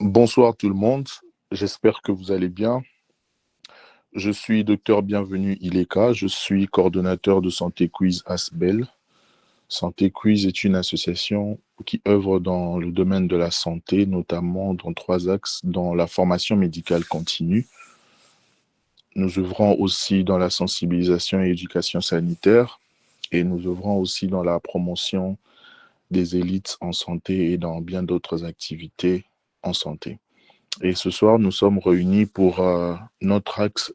Bonsoir tout le monde, j'espère que vous allez bien. Je suis docteur Bienvenu Ileka, je suis coordonnateur de Santé Quiz Asbel. Santé Quiz est une association qui œuvre dans le domaine de la santé, notamment dans trois axes, dans la formation médicale continue. Nous œuvrons aussi dans la sensibilisation et éducation sanitaire et nous œuvrons aussi dans la promotion des élites en santé et dans bien d'autres activités en santé. Et ce soir, nous sommes réunis pour notre axe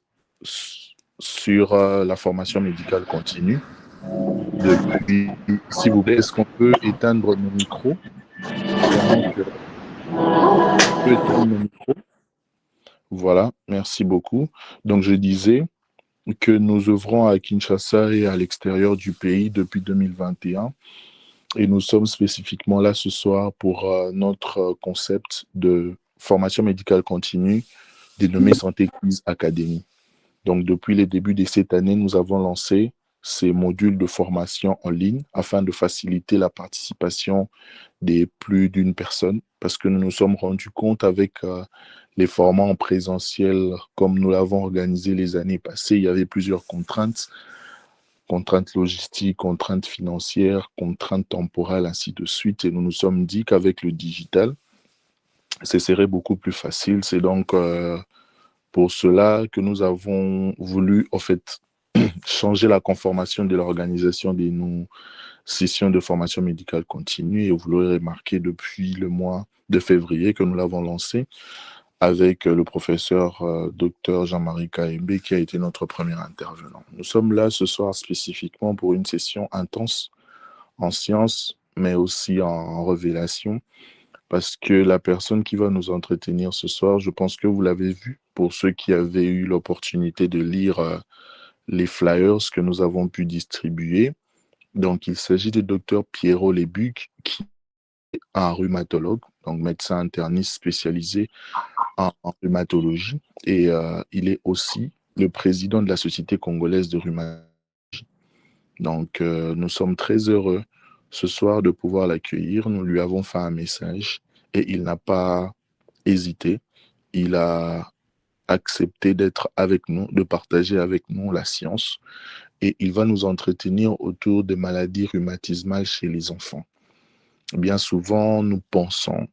sur la formation médicale continue. Depuis, s'il vous plaît, est-ce qu'on peut éteindre nos micros pendant que on peut éteindre nos micros? Voilà, merci beaucoup. Donc, je disais que nous œuvrons à Kinshasa et à l'extérieur du pays depuis 2021 et nous sommes spécifiquement là ce soir pour notre concept de formation médicale continue dénommé Santé Quiz Academy. Donc, depuis les débuts de cette année, nous avons lancé ces modules de formation en ligne afin de faciliter la participation des plus d'une personne parce que nous nous sommes rendus compte avec les formats en présentiel, comme nous l'avons organisé les années passées, il y avait plusieurs contraintes, contraintes logistiques, contraintes financières, contraintes temporelles, ainsi de suite. Et nous nous sommes dit qu'avec le digital, ce serait beaucoup plus facile. C'est donc pour cela que nous avons voulu, en fait, changer la conformation de l'organisation de nos sessions de formation médicale continue. Et vous l'aurez remarqué depuis le mois de février que nous l'avons lancé avec le professeur Dr Jean-Marie Kaembe qui a été notre premier intervenant. Nous sommes là ce soir spécifiquement pour une session intense en sciences, mais aussi en révélation, parce que la personne qui va nous entretenir ce soir, je pense que vous l'avez vu, pour ceux qui avaient eu l'opportunité de lire les flyers que nous avons pu distribuer. Donc, il s'agit du docteur Pierrot Lébuc, qui est un rhumatologue, donc médecin interniste spécialisé en rhumatologie. Et il est aussi le président de la Société congolaise de rhumatologie. Donc, nous sommes très heureux ce soir de pouvoir l'accueillir. Nous lui avons fait un message et il n'a pas hésité. Il a accepté d'être avec nous, de partager avec nous la science et il va nous entretenir autour des maladies rhumatismales chez les enfants. Bien souvent, nous pensons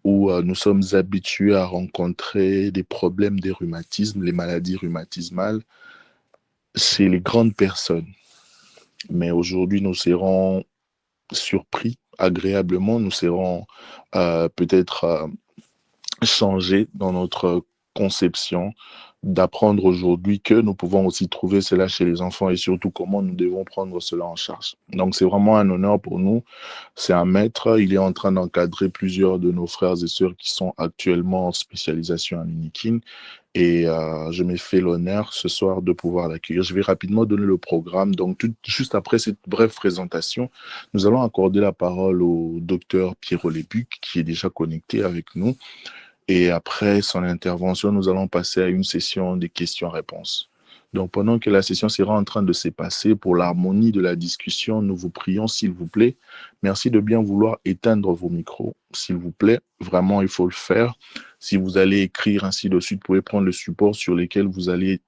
ou nous sommes habitués à rencontrer des problèmes des rhumatismes, les maladies rhumatismales chez les grandes personnes. Mais aujourd'hui, nous serons surpris agréablement, nous serons peut-être changés dans notre conception d'apprendre aujourd'hui que nous pouvons aussi trouver cela chez les enfants et surtout comment nous devons prendre cela en charge. Donc c'est vraiment un honneur pour nous. C'est un maître, il est en train d'encadrer plusieurs de nos frères et sœurs qui sont actuellement en spécialisation en Unikin et je me fais l'honneur ce soir de pouvoir l'accueillir. Je vais rapidement donner le programme. Donc juste après cette brève présentation, nous allons accorder la parole au docteur Pierrot Lébuc qui est déjà connecté avec nous. Et après son intervention, nous allons passer à une session de questions-réponses. Donc, pendant que la session sera en train de se passer, pour l'harmonie de la discussion, nous vous prions, s'il vous plaît, merci de bien vouloir éteindre vos micros, s'il vous plaît. Vraiment, il faut le faire. Si vous allez écrire ainsi de suite, vous pouvez prendre le support sur lequel vous allez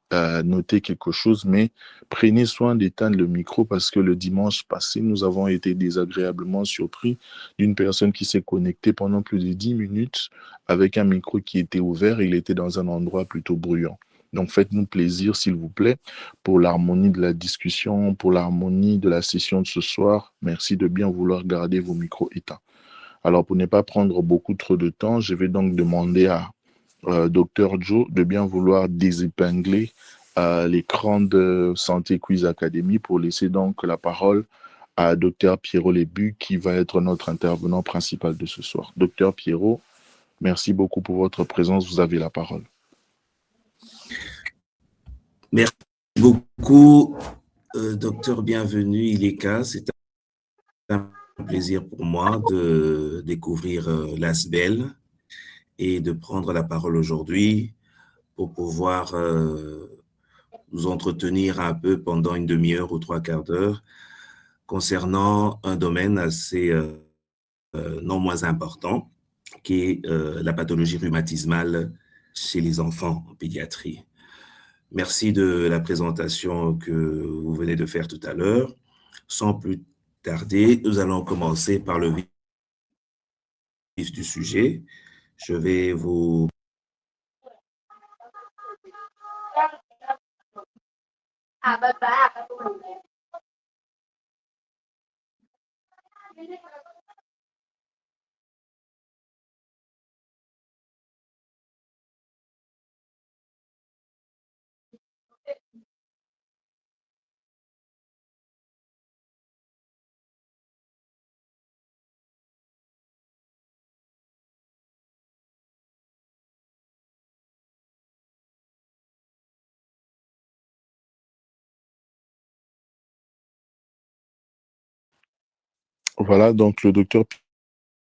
noter quelque chose, mais prenez soin d'éteindre le micro parce que le dimanche passé, nous avons été désagréablement surpris d'une personne qui s'est connectée pendant plus de 10 minutes avec un micro qui était ouvert. Il était dans un endroit plutôt bruyant. Donc, faites-nous plaisir, s'il vous plaît, pour l'harmonie de la discussion, pour l'harmonie de la session de ce soir. Merci de bien vouloir garder vos micros éteints. Alors, pour ne pas prendre beaucoup trop de temps, je vais donc demander à Dr Joe de bien vouloir désépingler l'écran de Santé Quiz Academy pour laisser donc la parole à Dr Pierrot Lébuc, qui va être notre intervenant principal de ce soir. Dr Pierrot, merci beaucoup pour votre présence. Vous avez la parole. Merci beaucoup, docteur Bienvenu Ileka. C'est un plaisir pour moi de découvrir l'ASBEL et de prendre la parole aujourd'hui pour pouvoir nous entretenir un peu pendant une demi-heure ou trois quarts d'heure concernant un domaine assez non moins important qui est la pathologie rhumatismale chez les enfants en pédiatrie. Merci de la présentation que vous venez de faire tout à l'heure. Sans plus tarder, nous allons commencer par le vif du sujet. Je vais vous... Voilà, donc le docteur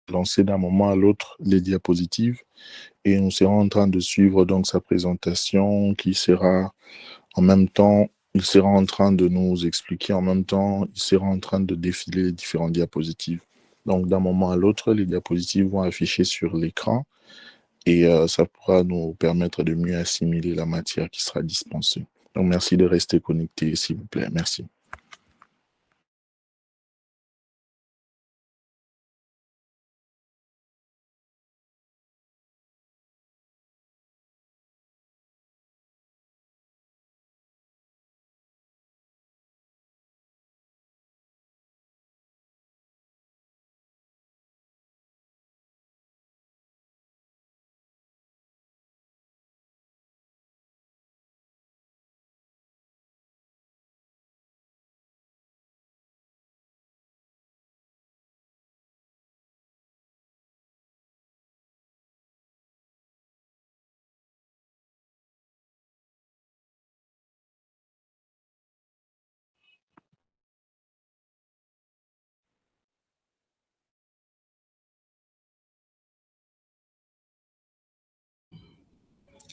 lancer d'un moment à l'autre les diapositives et nous serons en train de suivre donc sa présentation qui sera en même temps, il sera en train de nous expliquer en même temps, il sera en train de défiler les différentes diapositives. Donc d'un moment à l'autre, les diapositives vont afficher sur l'écran et ça pourra nous permettre de mieux assimiler la matière qui sera dispensée. Donc merci de rester connecté, s'il vous plaît. Merci.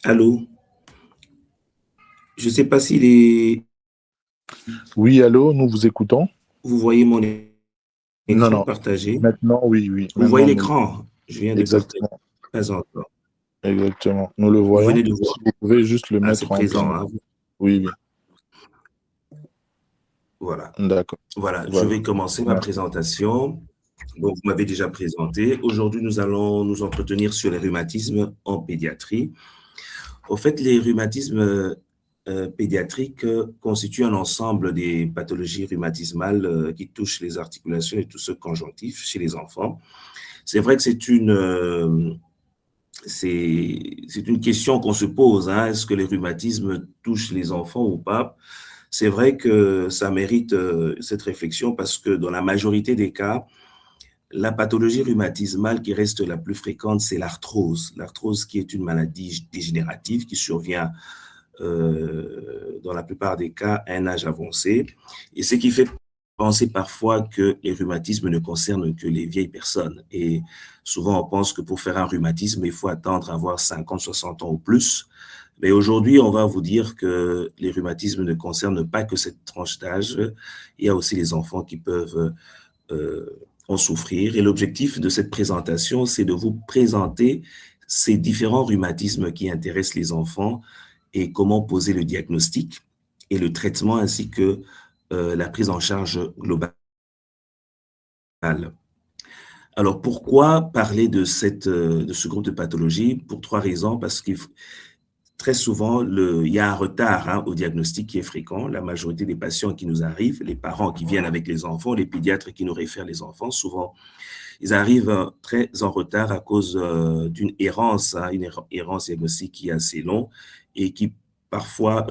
Allô? Je ne sais pas s'il est... Oui, allô, nous vous écoutons. Vous voyez mon Non, écran non. partagé? Maintenant, oui, oui. Vous voyez Maintenant, nous... l'écran? Je viens de partager. Exactement. Pas encore. Exactement. Nous le Vous voyons. venez de voir. Si vous pouvez juste le Ah, c'est mettre en plein présent, hein? écran. Oui, oui. Voilà. D'accord. Voilà, je Voilà. vais commencer ma Merci. présentation. Donc, vous m'avez déjà présenté. Aujourd'hui, nous allons nous entretenir sur les rhumatismes en pédiatrie. Au fait, les rhumatismes pédiatriques constituent un ensemble des pathologies rhumatismales qui touchent les articulations et tout ce conjonctif chez les enfants. C'est vrai que c'est une question qu'on se pose, hein. Est-ce que les rhumatismes touchent les enfants ou pas? C'est vrai que ça mérite cette réflexion parce que dans la majorité des cas, la pathologie rhumatismale qui reste la plus fréquente, c'est l'arthrose. L'arthrose qui est une maladie dégénérative qui survient dans la plupart des cas à un âge avancé. Et ce qui fait penser parfois que les rhumatismes ne concernent que les vieilles personnes. Et souvent, on pense que pour faire un rhumatisme, il faut attendre à avoir 50, 60 ans ou plus. Mais aujourd'hui, on va vous dire que les rhumatismes ne concernent pas que cette tranche d'âge. Il y a aussi les enfants qui peuvent en souffrir. Et l'objectif de cette présentation, c'est de vous présenter ces différents rhumatismes qui intéressent les enfants et comment poser le diagnostic et le traitement ainsi que la prise en charge globale. Alors, pourquoi parler de ce groupe de pathologies? Pour trois raisons, parce que très souvent, il y a un retard au diagnostic qui est fréquent. La majorité des patients qui nous arrivent, les parents qui viennent avec les enfants, les pédiatres qui nous réfèrent les enfants, souvent, ils arrivent très en retard à cause d'une errance, une errance diagnostique qui est assez longue et qui parfois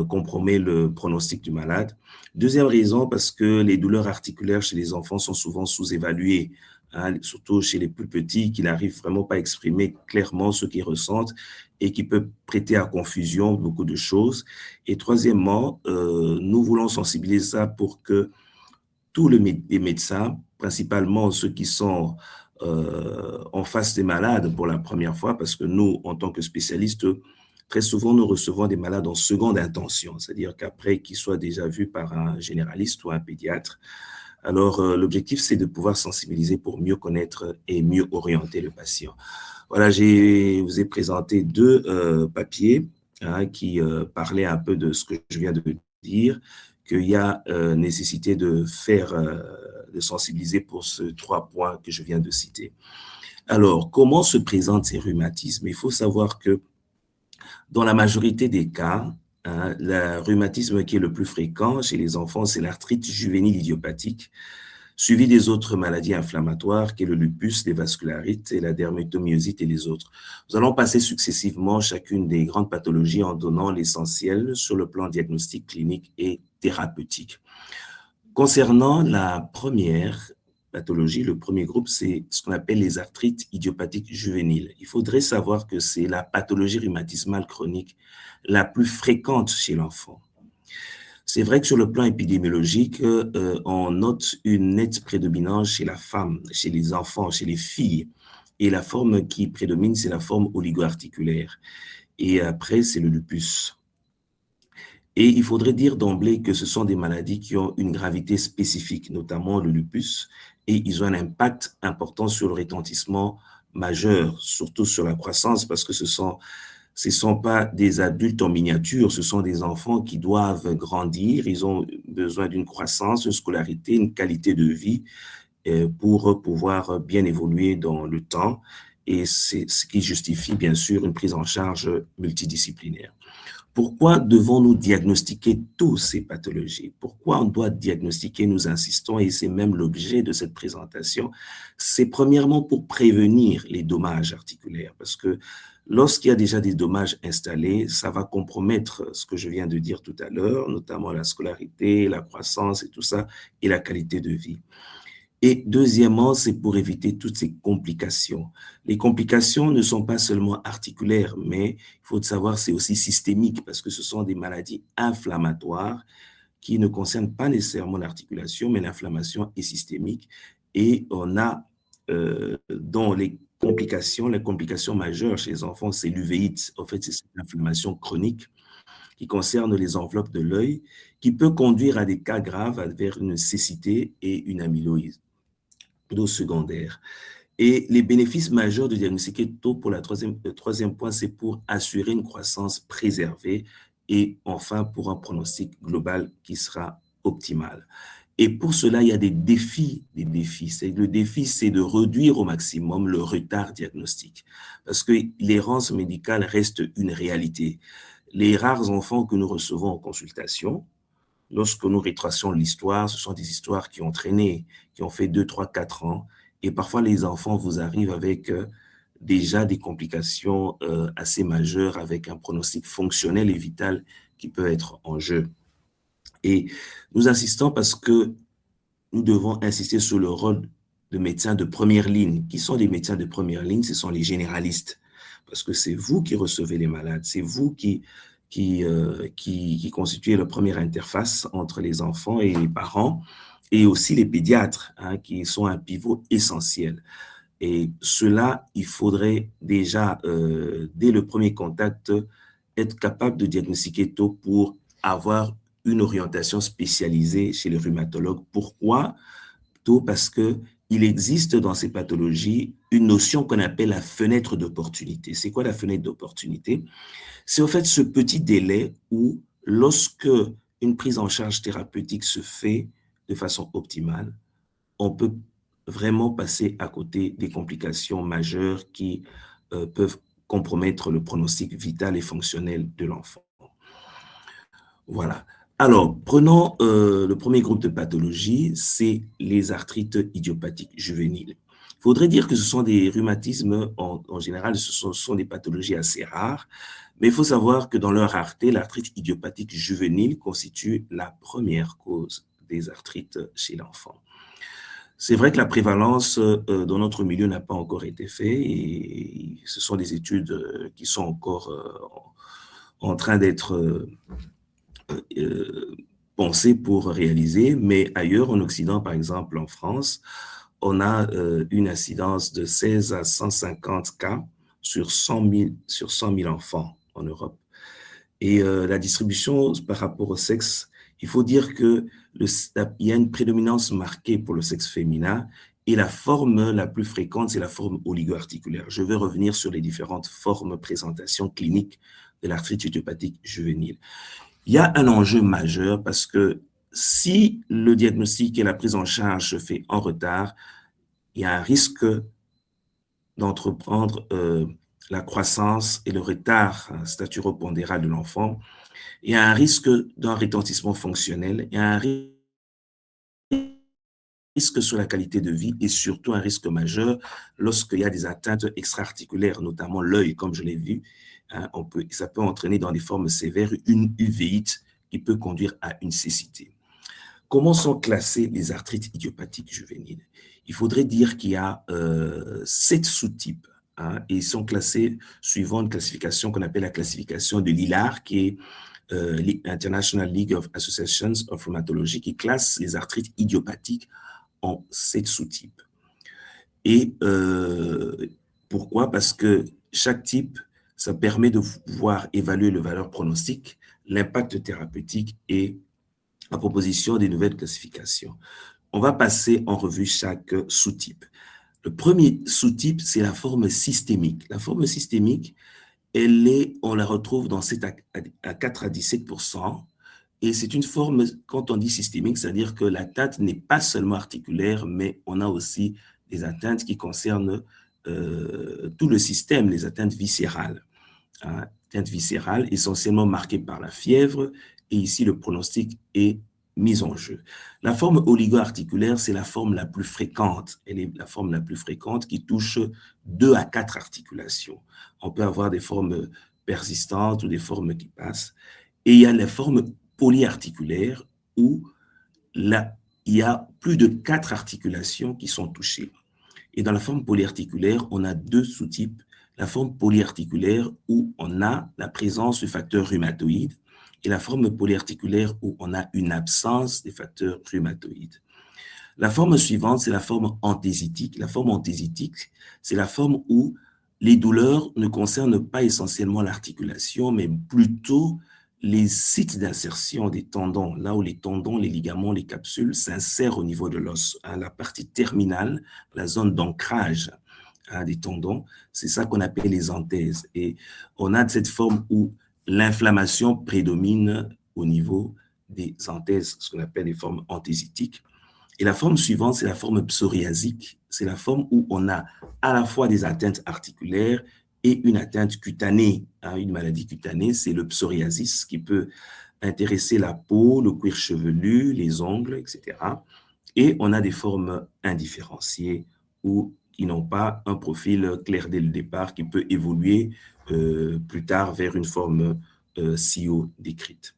compromet le pronostic du malade. Deuxième raison, parce que les douleurs articulaires chez les enfants sont souvent sous-évaluées, surtout chez les plus petits qui n'arrivent vraiment pas à exprimer clairement ce qu'ils ressentent et qui peut prêter à confusion beaucoup de choses. Et troisièmement, nous voulons sensibiliser ça pour que tous les médecins, principalement ceux qui sont en face des malades pour la première fois, parce que nous, en tant que spécialistes, très souvent, nous recevons des malades en seconde intention, c'est-à-dire qu'après qu'ils soient déjà vus par un généraliste ou un pédiatre, Alors, l'objectif, c'est de pouvoir sensibiliser pour mieux connaître et mieux orienter le patient. Voilà, vous ai présenté deux papiers qui parlaient un peu de ce que je viens de dire, qu'il y a nécessité de de sensibiliser pour ces 3 points que je viens de citer. Alors, comment se présentent ces rhumatismes? Il faut savoir que dans la majorité des cas, le rhumatisme qui est le plus fréquent chez les enfants, c'est l'arthrite juvénile idiopathique, suivi des autres maladies inflammatoires, qui est le lupus, les vascularites et la dermatomyosite et les autres. Nous allons passer successivement chacune des grandes pathologies en donnant l'essentiel sur le plan diagnostique, clinique et thérapeutique. Concernant la première pathologie, le premier groupe, c'est ce qu'on appelle les arthrites idiopathiques juvéniles. Il faudrait savoir que c'est la pathologie rhumatismale chronique la plus fréquente chez l'enfant. C'est vrai que sur le plan épidémiologique, on note une nette prédominance chez la femme, chez les enfants, chez les filles. Et la forme qui prédomine, c'est la forme oligo-articulaire. Et après, c'est le lupus. Et il faudrait dire d'emblée que ce sont des maladies qui ont une gravité spécifique, notamment le lupus, et ils ont un impact important sur le retentissement majeur, surtout sur la croissance, parce que ce sont pas des adultes en miniature, ce sont des enfants qui doivent grandir, ils ont besoin d'une croissance, une scolarité, une qualité de vie pour pouvoir bien évoluer dans le temps, et c'est ce qui justifie bien sûr une prise en charge multidisciplinaire. Pourquoi devons-nous diagnostiquer tous ces pathologies? Pourquoi on doit diagnostiquer? Nous insistons, et c'est même l'objet de cette présentation. C'est premièrement pour prévenir les dommages articulaires, parce que lorsqu'il y a déjà des dommages installés, ça va compromettre ce que je viens de dire tout à l'heure, notamment la scolarité, la croissance et tout ça, et la qualité de vie. Et deuxièmement, c'est pour éviter toutes ces complications. Les complications ne sont pas seulement articulaires, mais il faut savoir c'est aussi systémique parce que ce sont des maladies inflammatoires qui ne concernent pas nécessairement l'articulation, mais l'inflammation est systémique. Et on a dans les complications majeures chez les enfants, c'est l'uvéite. En fait, c'est cette inflammation chronique qui concerne les enveloppes de l'œil, qui peut conduire à des cas graves vers une cécité et une amyloïde secondaire. Et les bénéfices majeurs de diagnostiquer tôt pour le troisième point, c'est pour assurer une croissance préservée et enfin pour un pronostic global qui sera optimal. Et pour cela, il y a des défis, Le défi, c'est de réduire au maximum le retard diagnostique parce que l'errance médicale reste une réalité. Les rares enfants que nous recevons en consultation, lorsque nous retraçons l'histoire, ce sont des histoires qui ont traîné, qui ont fait 2, 3, 4 ans. Et parfois, les enfants vous arrivent avec déjà des complications assez majeures, avec un pronostic fonctionnel et vital qui peut être en jeu. Et nous insistons parce que nous devons insister sur le rôle de médecins de première ligne. Qui sont les médecins de première ligne? Ce sont les généralistes. Parce que c'est vous qui recevez les malades, c'est vous qui constituait la première interface entre les enfants et les parents, et aussi les pédiatres, qui sont un pivot essentiel. Et cela, il faudrait déjà, dès le premier contact, être capable de diagnostiquer tôt pour avoir une orientation spécialisée chez le rhumatologue. Pourquoi tôt? Parce que il existe dans ces pathologies une notion qu'on appelle la fenêtre d'opportunité. C'est quoi la fenêtre d'opportunité? C'est en fait ce petit délai où, lorsque une prise en charge thérapeutique se fait de façon optimale, on peut vraiment passer à côté des complications majeures qui peuvent compromettre le pronostic vital et fonctionnel de l'enfant. Voilà. Alors, prenons le premier groupe de pathologies, c'est les arthrites idiopathiques juvéniles. Il faudrait dire que ce sont des rhumatismes, en général, ce sont des pathologies assez rares, mais il faut savoir que dans leur rareté, l'arthrite idiopathique juvénile constitue la première cause des arthrites chez l'enfant. C'est vrai que la prévalence dans notre milieu n'a pas encore été faite et ce sont des études qui sont encore en train d'être pensées pour réaliser, mais ailleurs en Occident, par exemple en France, on a une incidence de 16 à 150 cas sur 100 000 enfants en Europe. Et la distribution par rapport au sexe, Il faut dire que il y a une prédominance marquée pour le sexe féminin et la forme la plus fréquente, c'est la forme oligo-articulaire. Je vais revenir sur les différentes formes, présentations cliniques de l'arthrite idiopathique juvénile. Il y a un enjeu majeur parce que si le diagnostic et la prise en charge se fait en retard, il y a un risque d'entreprendre la croissance et le retard staturopondéral de l'enfant. Il y a un risque d'un retentissement fonctionnel, il y a un risque sur la qualité de vie et surtout un risque majeur lorsqu'il y a des atteintes extra-articulaires, notamment l'œil, comme je l'ai vu. Hein, ça peut entraîner dans des formes sévères une uvéite qui peut conduire à une cécité. Comment sont classées les arthrites idiopathiques juvéniles? Il faudrait dire qu'il y a 7 sous-types, hein, et ils sont classés suivant une classification qu'on appelle la classification de Lillard, qui est l'International League of Associations of Rheumatology, qui classe les arthrites idiopathiques en 7 sous-types. Et pourquoi? Parce que chaque type, ça permet de pouvoir évaluer le valeur pronostique, l'impact thérapeutique et la proposition des nouvelles classifications. On va passer en revue chaque sous-type. Le premier sous-type, c'est la forme systémique. La forme systémique, on la retrouve dans 4 à 17%. Et c'est une forme, quand on dit systémique, c'est-à-dire que l'atteinte n'est pas seulement articulaire, mais on a aussi des atteintes qui concernent tout le système, les atteintes viscérales. Hein, atteintes viscérales essentiellement marquées par la fièvre, et ici le pronostic est mis en jeu. La forme oligo-articulaire, c'est la forme la plus fréquente. Elle est la forme la plus fréquente qui touche 2 à 4 articulations. On peut avoir des formes persistantes ou des formes qui passent. Et il y a les formes polyarticulaires où là, il y a plus de 4 articulations qui sont touchées. Et dans la forme polyarticulaire, on a 2 sous-types. La forme polyarticulaire où on a la présence du facteur rhumatoïde et la forme polyarticulaire où on a une absence des facteurs rhumatoïdes. La forme suivante, c'est la forme anthésitique. La forme anthésitique, c'est la forme où les douleurs ne concernent pas essentiellement l'articulation, mais plutôt les sites d'insertion des tendons, là où les tendons, les ligaments, les capsules s'insèrent au niveau de l'os. Hein, la partie terminale, la zone d'ancrage des tendons, c'est ça qu'on appelle les anthèses. Et on a cette forme où l'inflammation prédomine au niveau des anthèses, ce qu'on appelle les formes anthésiques. Et la forme suivante, c'est la forme psoriasique. C'est la forme où on a à la fois des atteintes articulaires et une atteinte cutanée. Hein, une maladie cutanée, c'est le psoriasis qui peut intéresser la peau, le cuir chevelu, les ongles, etc. Et on a des formes indifférenciées ou qui n'ont pas un profil clair dès le départ, qui peut évoluer plus tard vers une forme SIO décrite.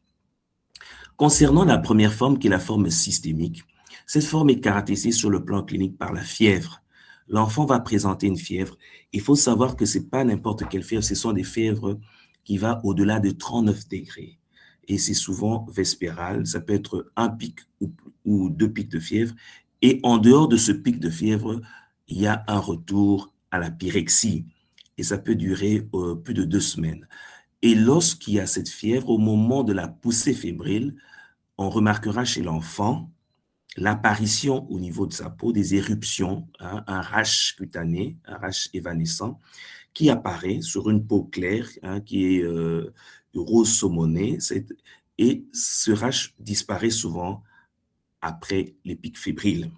Concernant la première forme, qui est la forme systémique, cette forme est caractérisée sur le plan clinique par la fièvre. L'enfant va présenter une fièvre. Il faut savoir que ce n'est pas n'importe quelle fièvre, ce sont des fièvres qui vont au-delà de 39 degrés. Et c'est souvent vespéral, ça peut être un pic ou 2 pics de fièvre. Et en dehors de ce pic de fièvre, il y a un retour à la pyrexie. Et ça peut durer plus de 2 semaines. Et lorsqu'il y a cette fièvre, au moment de la poussée fébrile, on remarquera chez l'enfant l'apparition au niveau de sa peau des éruptions, hein, un rash cutané, un rash évanescent, qui apparaît sur une peau claire, hein, qui est rose saumonée, et ce rash disparaît souvent après les pics fébriles.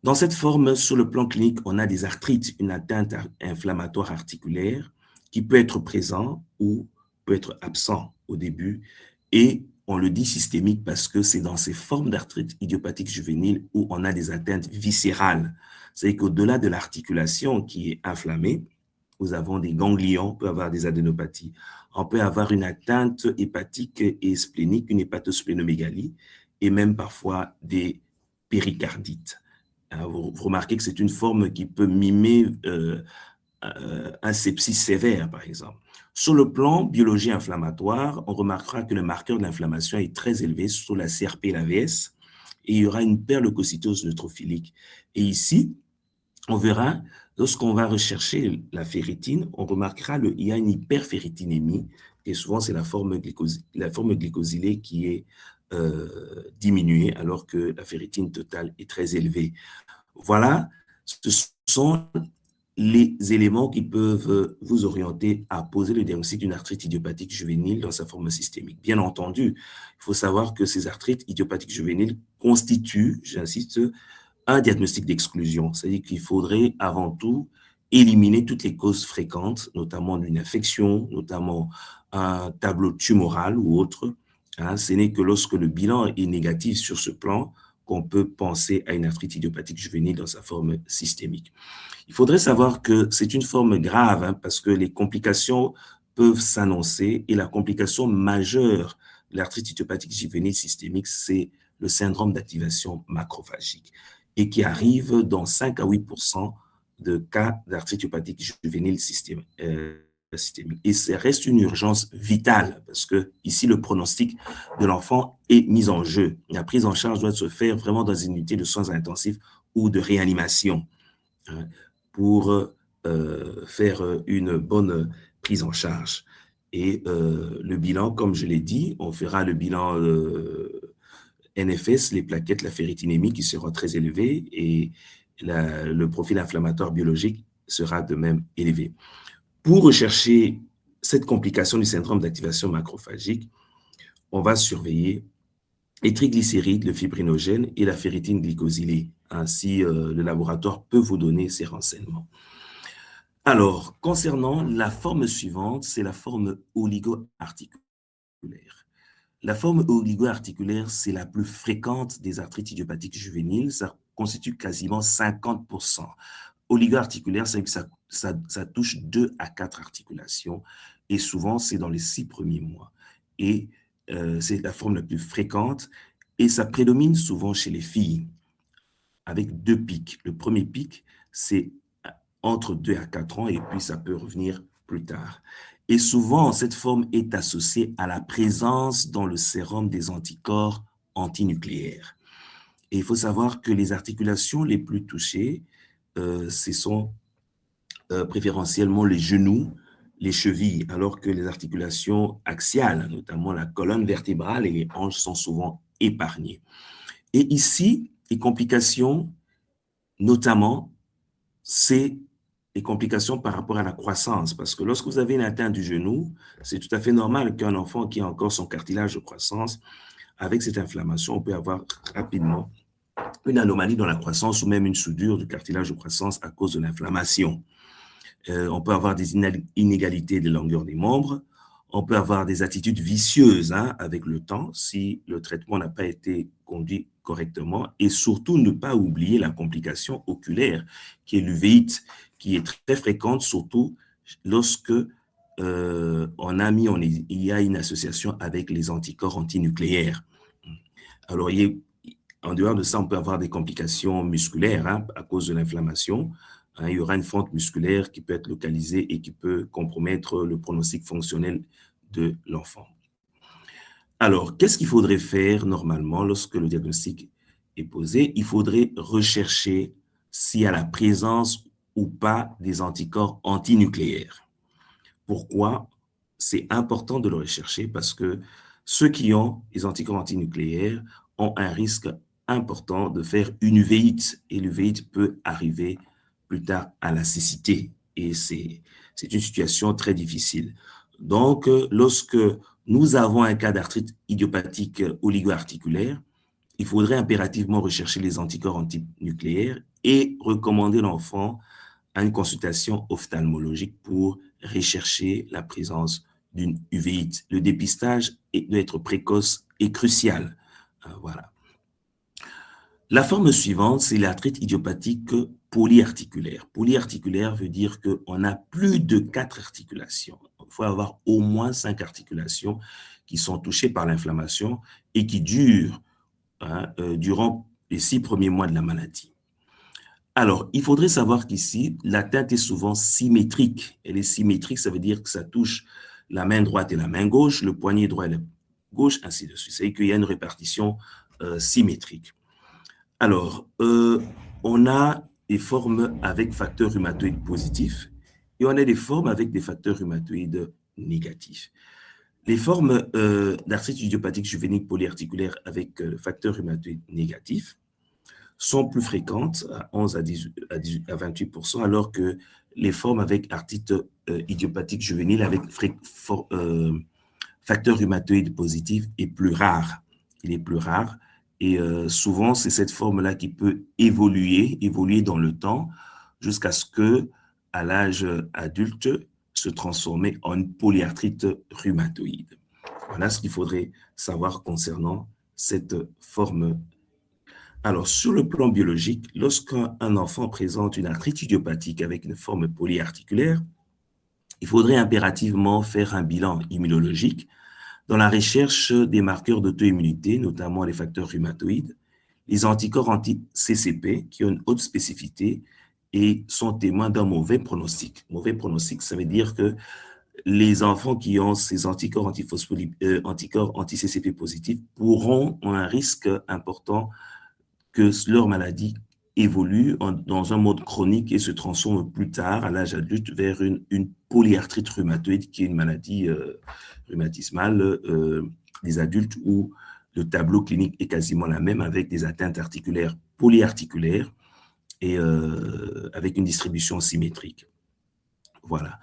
Dans cette forme, sur le plan clinique, on a des arthrites, une atteinte inflammatoire articulaire qui peut être présent ou peut être absent au début. Et on le dit systémique parce que c'est dans ces formes d'arthrite idiopathique juvénile où on a des atteintes viscérales. C'est-à-dire qu'au-delà de l'articulation qui est inflammée, nous avons des ganglions, on peut avoir des adénopathies. On peut avoir une atteinte hépatique et splénique, une hépatosplénomégalie, et même parfois des péricardites. Vous remarquez que c'est une forme qui peut mimer un sepsis sévère, par exemple. Sur le plan biologie inflammatoire, on remarquera que le marqueur de l'inflammation est très élevé sur la CRP et la VS, et il y aura une hyperleucocytose neutrophilique. Et ici, on verra, lorsqu'on va rechercher la ferritine, on remarquera qu'il y a une hyperferritinémie, et souvent c'est la forme glycosylée qui est diminuer alors que la ferritine totale est très élevée. Voilà, ce sont les éléments qui peuvent vous orienter à poser le diagnostic d'une arthrite idiopathique juvénile dans sa forme systémique. Bien entendu, il faut savoir que ces arthrites idiopathiques juvéniles constituent, j'insiste, un diagnostic d'exclusion. C'est-à-dire qu'il faudrait avant tout éliminer toutes les causes fréquentes, notamment d'une infection, notamment un tableau tumoral ou autre. Hein, ce n'est que lorsque le bilan est négatif sur ce plan qu'on peut penser à une arthrite idiopathique juvénile dans sa forme systémique. Il faudrait savoir que c'est une forme grave hein, parce que les complications peuvent s'annoncer et la complication majeure de l'arthrite idiopathique juvénile systémique, c'est le syndrome d'activation macrophagique et qui arrive dans 5 à 8% de cas d'arthrite idiopathique juvénile systémique. Et ça reste une urgence vitale parce que ici le pronostic de l'enfant est mis en jeu. La prise en charge doit se faire vraiment dans une unité de soins intensifs ou de réanimation hein, pour faire une bonne prise en charge. Et le bilan, comme je l'ai dit, on fera le bilan NFS, les plaquettes, la ferritinémie qui sera très élevée et le profil inflammatoire biologique sera de même élevé. Pour rechercher cette complication du syndrome d'activation macrophagique, on va surveiller les triglycérides, le fibrinogène et la ferritine glycosylée. Ainsi, le laboratoire peut vous donner ces renseignements. Alors, concernant la forme suivante, c'est la forme oligo-articulaire. La forme oligo-articulaire, c'est la plus fréquente des arthrites idiopathiques juvéniles. Ça constitue quasiment 50%. Oligo-articulaire, c'est que ça touche 2 à 4 articulations et souvent, c'est dans les 6 premiers mois. Et c'est la forme la plus fréquente et ça prédomine souvent chez les filles avec 2 pics. Le premier pic, c'est entre 2 à 4 ans et puis ça peut revenir plus tard. Et souvent, cette forme est associée à la présence dans le sérum des anticorps antinucléaires. Et il faut savoir que les articulations les plus touchées, ce sont préférentiellement les genoux, les chevilles, alors que les articulations axiales, notamment la colonne vertébrale et les hanches, sont souvent épargnées. Et ici, les complications, notamment, c'est les complications par rapport à la croissance, parce que lorsque vous avez une atteinte du genou, c'est tout à fait normal qu'un enfant qui a encore son cartilage de croissance, avec cette inflammation, on peut avoir rapidement une anomalie dans la croissance ou même une soudure du cartilage de croissance à cause de l'inflammation. On peut avoir des inégalités de longueur des membres, on peut avoir des attitudes vicieuses hein, avec le temps si le traitement n'a pas été conduit correctement et surtout ne pas oublier la complication oculaire qui est l'uvéite, qui est très fréquente surtout lorsque il y a une association avec les anticorps antinucléaires. Alors, en dehors de ça, on peut avoir des complications musculaires hein, à cause de l'inflammation. Hein, il y aura une fente musculaire qui peut être localisée et qui peut compromettre le pronostic fonctionnel de l'enfant. Alors, qu'est-ce qu'il faudrait faire normalement lorsque le diagnostic est posé? Il faudrait rechercher s'il y a la présence ou pas des anticorps antinucléaires. Pourquoi? C'est important de le rechercher parce que ceux qui ont les anticorps antinucléaires ont un risque important de faire une uvéite et l'uvéite peut arriver plus tard à la cécité et c'est une situation très difficile. Donc, lorsque nous avons un cas d'arthrite idiopathique oligo-articulaire, il faudrait impérativement rechercher les anticorps antinucléaires et recommander l'enfant à une consultation ophtalmologique pour rechercher la présence d'une uvéite. Le dépistage doit être précoce et crucial. Voilà. La forme suivante, c'est l'arthrite idiopathique polyarticulaire. Polyarticulaire veut dire qu'on a plus de 4 articulations. Il faut avoir au moins 5 articulations qui sont touchées par l'inflammation et qui durent durant les 6 premiers mois de la maladie. Alors, il faudrait savoir qu'ici, l'atteinte est souvent symétrique. Elle est symétrique, ça veut dire que ça touche la main droite et la main gauche, le poignet droit et la gauche, ainsi de suite. C'est-à-dire qu'il y a une répartition symétrique. Alors, on a des formes avec facteurs rhumatoïdes positifs et on a des formes avec des facteurs rhumatoïdes négatifs. Les formes d'arthrite idiopathique juvénile polyarticulaire avec le facteur rhumatoïde négatif sont plus fréquentes, à 11 à 28%, alors que les formes avec arthrite idiopathique juvénile avec facteur rhumatoïde positif est plus rare. Il est plus rare et souvent, c'est cette forme-là qui peut évoluer dans le temps jusqu'à ce que, à l'âge adulte, se transformer en une polyarthrite rhumatoïde. Voilà ce qu'il faudrait savoir concernant cette forme. Alors, sur le plan biologique, lorsqu'un enfant présente une arthrite idiopathique avec une forme polyarticulaire, il faudrait impérativement faire un bilan immunologique dans la recherche des marqueurs d'auto-immunité, notamment les facteurs rhumatoïdes, les anticorps anti-CCP qui ont une haute spécificité et sont témoins d'un mauvais pronostic. Mauvais pronostic, ça veut dire que les enfants qui ont ces anticorps anticorps anti-CCP positifs ont un risque important que leur maladie évolue dans un mode chronique et se transforme plus tard, à l'âge adulte, vers une polyarthrite rhumatoïde, qui est une maladie rhumatismale des adultes où le tableau clinique est quasiment la même, avec des atteintes articulaires polyarticulaires et avec une distribution symétrique. Voilà.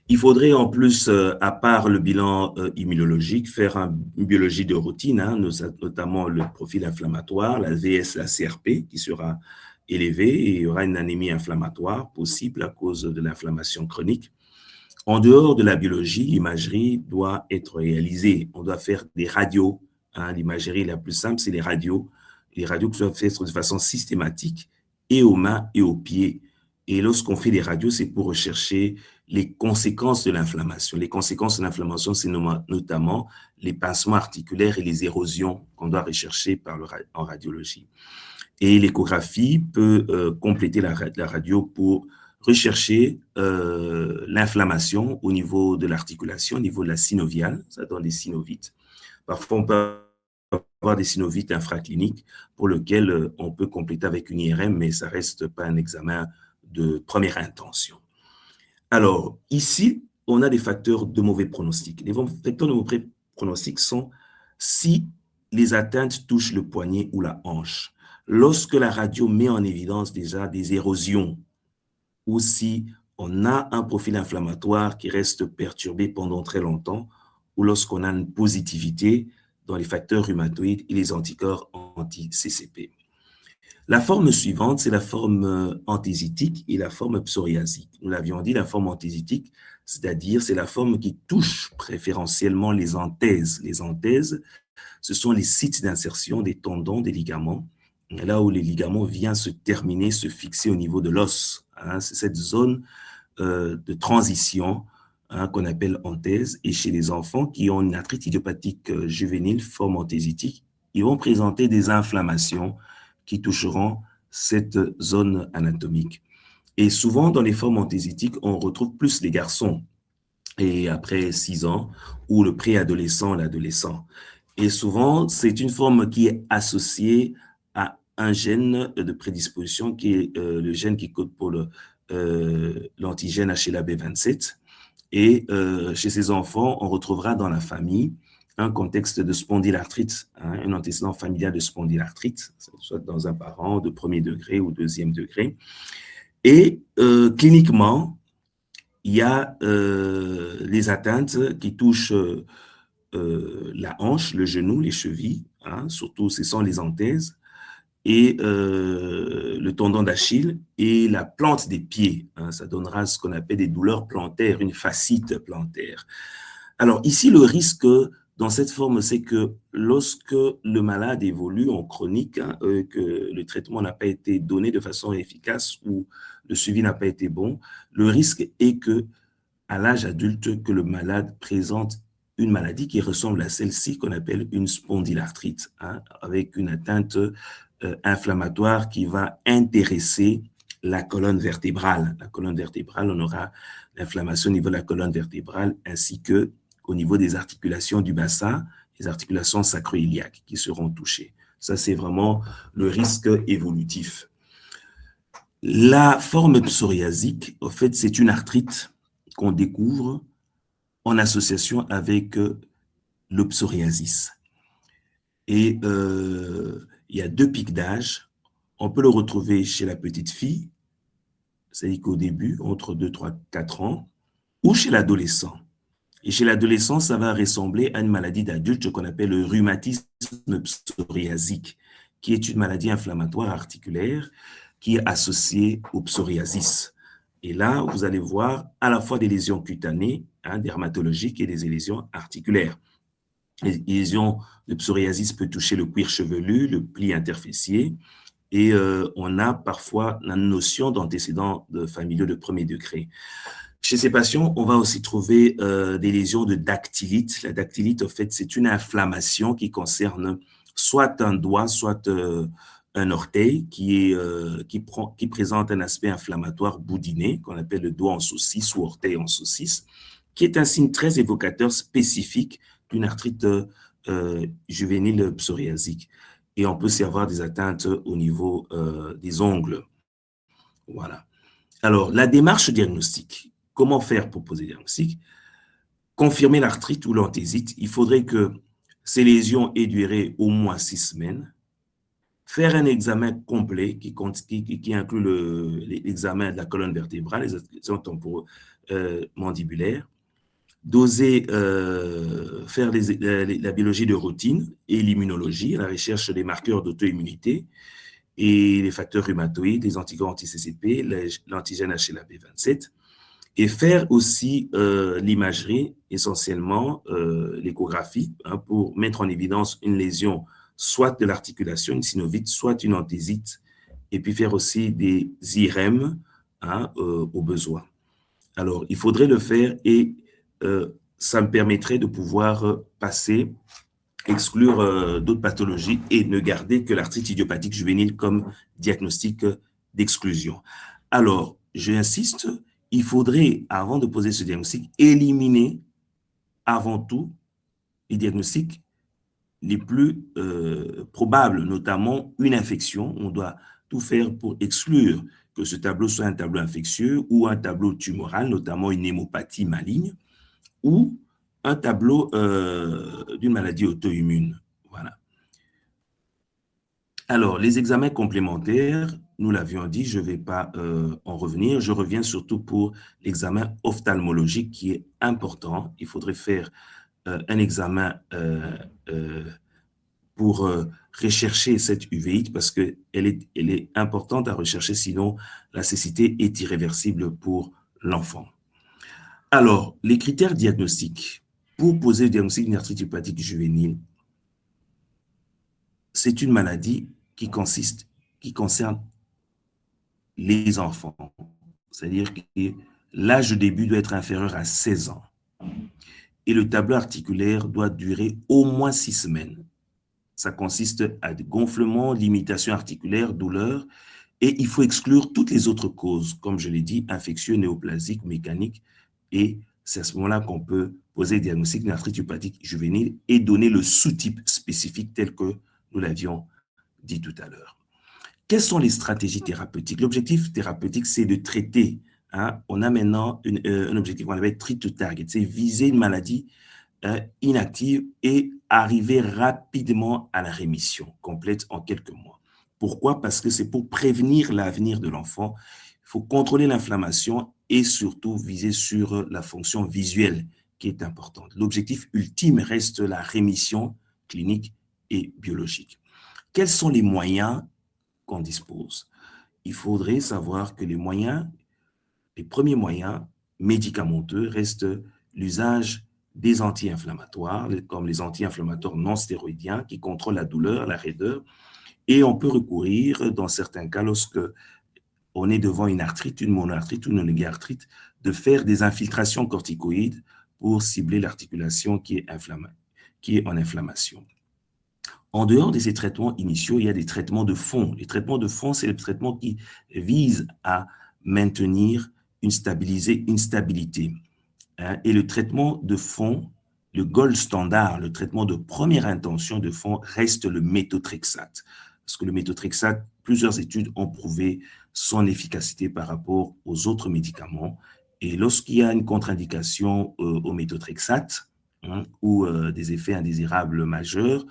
Il faudrait en plus, à part le bilan immunologique, faire une biologie de routine, hein, notamment le profil inflammatoire, la VS, la CRP, qui sera élevée, et il y aura une anémie inflammatoire possible à cause de l'inflammation chronique. En dehors de la biologie, l'imagerie doit être réalisée. On doit faire des radios. Hein, l'imagerie la plus simple, c'est les radios. Les radios qui doivent être de façon systématique, et aux mains et aux pieds. Et lorsqu'on fait des radios, c'est pour rechercher les conséquences de l'inflammation. Les conséquences de l'inflammation, c'est notamment les pincements articulaires et les érosions qu'on doit rechercher en radiologie. Et l'échographie peut compléter la radio pour rechercher l'inflammation au niveau de l'articulation, au niveau de la synoviale, ça donne des synovites. Parfois, on peut avoir des synovites infracliniques pour lesquels on peut compléter avec une IRM, mais ça ne reste pas un examen de première intention. Alors, ici, on a des facteurs de mauvais pronostic. Les facteurs de mauvais pronostic sont si les atteintes touchent le poignet ou la hanche, lorsque la radio met en évidence déjà des érosions, ou si on a un profil inflammatoire qui reste perturbé pendant très longtemps, ou lorsqu'on a une positivité dans les facteurs rhumatoïdes et les anticorps anti-CCP. La forme suivante, c'est la forme anthésitique et la forme psoriasique. Nous l'avions dit, la forme anthésitique, c'est-à-dire c'est la forme qui touche préférentiellement les anthèses. Les anthèses, ce sont les sites d'insertion des tendons, des ligaments, là où les ligaments viennent se terminer, se fixer au niveau de l'os. Hein, c'est cette zone de transition qu'on appelle anthèse. Et chez les enfants qui ont une arthrite idiopathique juvénile, forme anthésitique, ils vont présenter des inflammations qui toucheront cette zone anatomique. Et souvent, dans les formes anthésiques, on retrouve plus les garçons, et après 6 ans, ou le préadolescent, l'adolescent. Et souvent, c'est une forme qui est associée à un gène de prédisposition qui est le gène qui code pour l'antigène HLA-B27. Et chez ces enfants, on retrouvera dans la famille un contexte de spondylarthrite, hein, un antécédent familial de spondylarthrite, soit dans un parent de premier degré ou deuxième degré. Et cliniquement, il y a les atteintes qui touchent la hanche, le genou, les chevilles, hein, surtout ce sont les anthèses, et le tendon d'Achille et la plante des pieds. Hein, ça donnera ce qu'on appelle des douleurs plantaires, une fascite plantaire. Alors ici, le risque dans cette forme, c'est que lorsque le malade évolue en chronique, hein, que le traitement n'a pas été donné de façon efficace ou le suivi n'a pas été bon, le risque est que à l'âge adulte, que le malade présente une maladie qui ressemble à celle-ci qu'on appelle une spondylarthrite, hein, avec une atteinte inflammatoire qui va intéresser la colonne vertébrale. La colonne vertébrale, on aura l'inflammation au niveau de la colonne vertébrale ainsi que au niveau des articulations du bassin, les articulations sacro-iliaques qui seront touchées. Ça, c'est vraiment le risque évolutif. La forme psoriasique, en fait, c'est une arthrite qu'on découvre en association avec le psoriasis. Et il y a 2 pics d'âge. On peut le retrouver chez la petite fille, c'est-à-dire qu'au début, entre 2, 3, 4 ans, ou chez l'adolescent. Et chez l'adolescent, ça va ressembler à une maladie d'adulte qu'on appelle le rhumatisme psoriasique, qui est une maladie inflammatoire articulaire qui est associée au psoriasis. Et là, vous allez voir à la fois des lésions cutanées, dermatologiques, et des lésions articulaires. Les lésions de psoriasis peuvent toucher le cuir chevelu, le pli interfessier, et on a parfois la notion d'antécédents familiaux de premier degré. Chez ces patients, on va aussi trouver des lésions de dactylite. La dactylite, en fait, c'est une inflammation qui concerne soit un doigt, soit un orteil qui présente un aspect inflammatoire boudiné, qu'on appelle le doigt en saucisse ou orteil en saucisse, qui est un signe très évocateur spécifique d'une arthrite juvénile psoriasique. Et on peut aussi avoir des atteintes au niveau des ongles. Voilà. Alors, la démarche diagnostique. Comment faire pour poser le diagnostic? Confirmer l'arthrite ou l'anthésite. Il faudrait que ces lésions aient duré au moins 6 semaines. Faire un examen complet qui inclut l'examen de la colonne vertébrale, les examens temporo-mandibulaires. Doser, faire la biologie de routine et l'immunologie, la recherche des marqueurs d'auto-immunité et les facteurs rhumatoïdes, les anticorps anti-CCP, l'antigène HLA-B27, et faire aussi l'imagerie, essentiellement l'échographie, pour mettre en évidence une lésion, soit de l'articulation, une synovite, soit une anthésite, et puis faire aussi des IRM au besoin. Alors, il faudrait le faire et ça me permettrait de pouvoir exclure d'autres pathologies et ne garder que l'arthrite idiopathique juvénile comme diagnostic d'exclusion. Alors, j'insiste, il faudrait, avant de poser ce diagnostic, éliminer avant tout les diagnostics les plus probables, notamment une infection. On doit tout faire pour exclure que ce tableau soit un tableau infectieux ou un tableau tumoral, notamment une hémopathie maligne, ou un tableau d'une maladie auto-immune. Voilà. Alors, les examens complémentaires, nous l'avions dit, je ne vais pas en revenir. Je reviens surtout pour l'examen ophtalmologique qui est important. Il faudrait faire un examen pour rechercher cette uvéite parce qu'elle est importante à rechercher, sinon la cécité est irréversible pour l'enfant. Alors, les critères diagnostiques pour poser le diagnostic d'une arthrite hépatique juvénile, c'est une maladie qui concerne les enfants. C'est-à-dire que l'âge de début doit être inférieur à 16 ans. Et le tableau articulaire doit durer au moins 6 semaines. Ça consiste à des gonflements, limitations articulaires, douleurs, et il faut exclure toutes les autres causes, comme je l'ai dit, infectieux, néoplasiques, mécaniques, et c'est à ce moment-là qu'on peut poser le diagnostic d'une arthrite hépatique juvénile et donner le sous-type spécifique tel que nous l'avions dit tout à l'heure. Quelles sont les stratégies thérapeutiques? L'objectif thérapeutique, c'est de traiter. On a maintenant un objectif qu'on appelle treat to target, c'est viser une maladie inactive et arriver rapidement à la rémission complète en quelques mois. Pourquoi? Parce que c'est pour prévenir l'avenir de l'enfant. Il faut contrôler l'inflammation et surtout viser sur la fonction visuelle qui est importante. L'objectif ultime reste la rémission clinique et biologique. Quels sont les moyens qu'on dispose? Il faudrait savoir que les premiers moyens médicamenteux restent l'usage des anti-inflammatoires, comme les anti-inflammatoires non stéroïdiens qui contrôlent la douleur, la raideur, et on peut recourir, dans certains cas, lorsque on est devant une arthrite, une monoarthrite ou une oligarthrite, de faire des infiltrations corticoïdes pour cibler l'articulation qui est en inflammation. En dehors de ces traitements initiaux, il y a des traitements de fond. Les traitements de fond, c'est les traitements qui visent à maintenir une stabilité. Et le traitement de fond, le gold standard, le traitement de première intention de fond reste le méthotrexate. Parce que le méthotrexate, plusieurs études ont prouvé son efficacité par rapport aux autres médicaments. Et lorsqu'il y a une contre-indication au méthotrexate, ou des effets indésirables majeurs,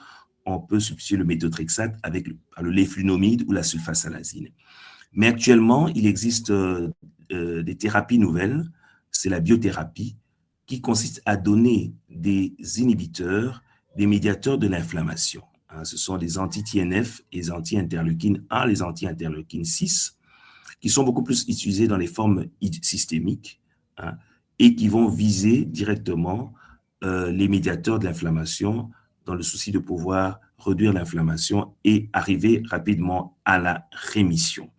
on peut substituer le méthotrexate avec le léflunomide ou la sulfasalazine. Mais actuellement, il existe des thérapies nouvelles, c'est la biothérapie, qui consiste à donner des inhibiteurs, des médiateurs de l'inflammation. Ce sont les anti-TNF et les anti-interleukine 1, les anti-interleukine 6, qui sont beaucoup plus utilisés dans les formes systémiques et qui vont viser directement les médiateurs de l'inflammation dans le souci de pouvoir réduire l'inflammation et arriver rapidement à la rémission.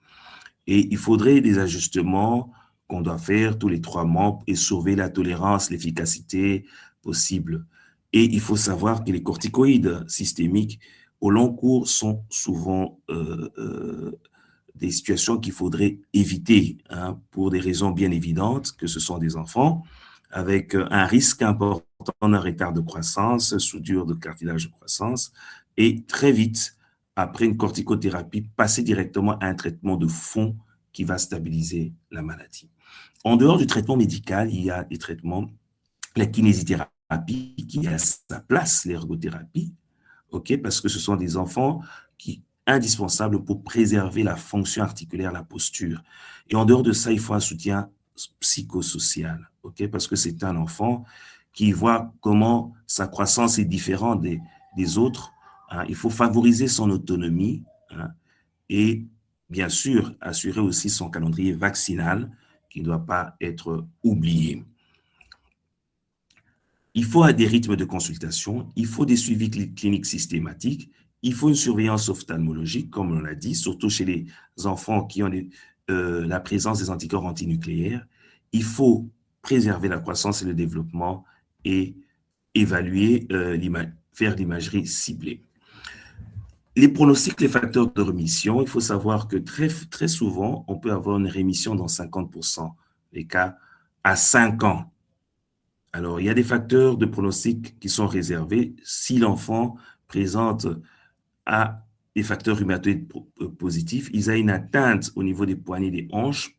Et il faudrait des ajustements qu'on doit faire tous les 3 mois et sauver la tolérance, l'efficacité possible. Et il faut savoir que les corticoïdes systémiques, au long cours, sont souvent des situations qu'il faudrait éviter pour des raisons bien évidentes, que ce sont des enfants, avec un risque important d'un retard de croissance, soudure de cartilage de croissance, et très vite, après une corticothérapie, passer directement à un traitement de fond qui va stabiliser la maladie. En dehors du traitement médical, il y a des traitements, la kinésithérapie qui a sa place, l'ergothérapie, parce que ce sont des enfants qui indispensables pour préserver la fonction articulaire, la posture. Et en dehors de ça, il faut un soutien psychosocial, parce que c'est un enfant qui voit comment sa croissance est différente des autres. Il faut favoriser son autonomie et bien sûr assurer aussi son calendrier vaccinal qui ne doit pas être oublié. Il faut des rythmes de consultation, il faut des suivis cliniques systématiques, il faut une surveillance ophtalmologique, comme on l'a dit, surtout chez les enfants qui ont la présence des anticorps antinucléaires. Il faut préserver la croissance et le développement et évaluer, faire l'imagerie ciblée. Les pronostics, les facteurs de rémission, il faut savoir que très souvent, on peut avoir une rémission dans 50% des cas à 5 ans. Alors, il y a des facteurs de pronostic qui sont réservés si l'enfant présente à des facteurs rhumatoïdes positifs, il a une atteinte au niveau des poignets des hanches,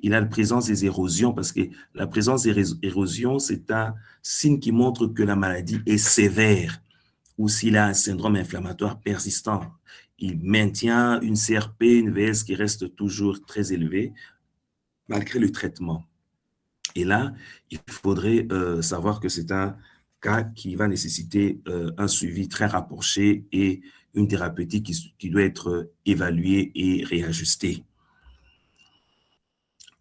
il a la présence des érosions, parce que la présence des érosions, c'est un signe qui montre que la maladie est sévère, ou s'il a un syndrome inflammatoire persistant. Il maintient une CRP, une VS qui reste toujours très élevée, malgré le traitement. Et là, il faudrait savoir que c'est un cas qui va nécessiter un suivi très rapproché et une thérapeutique qui doit être évaluée et réajustée.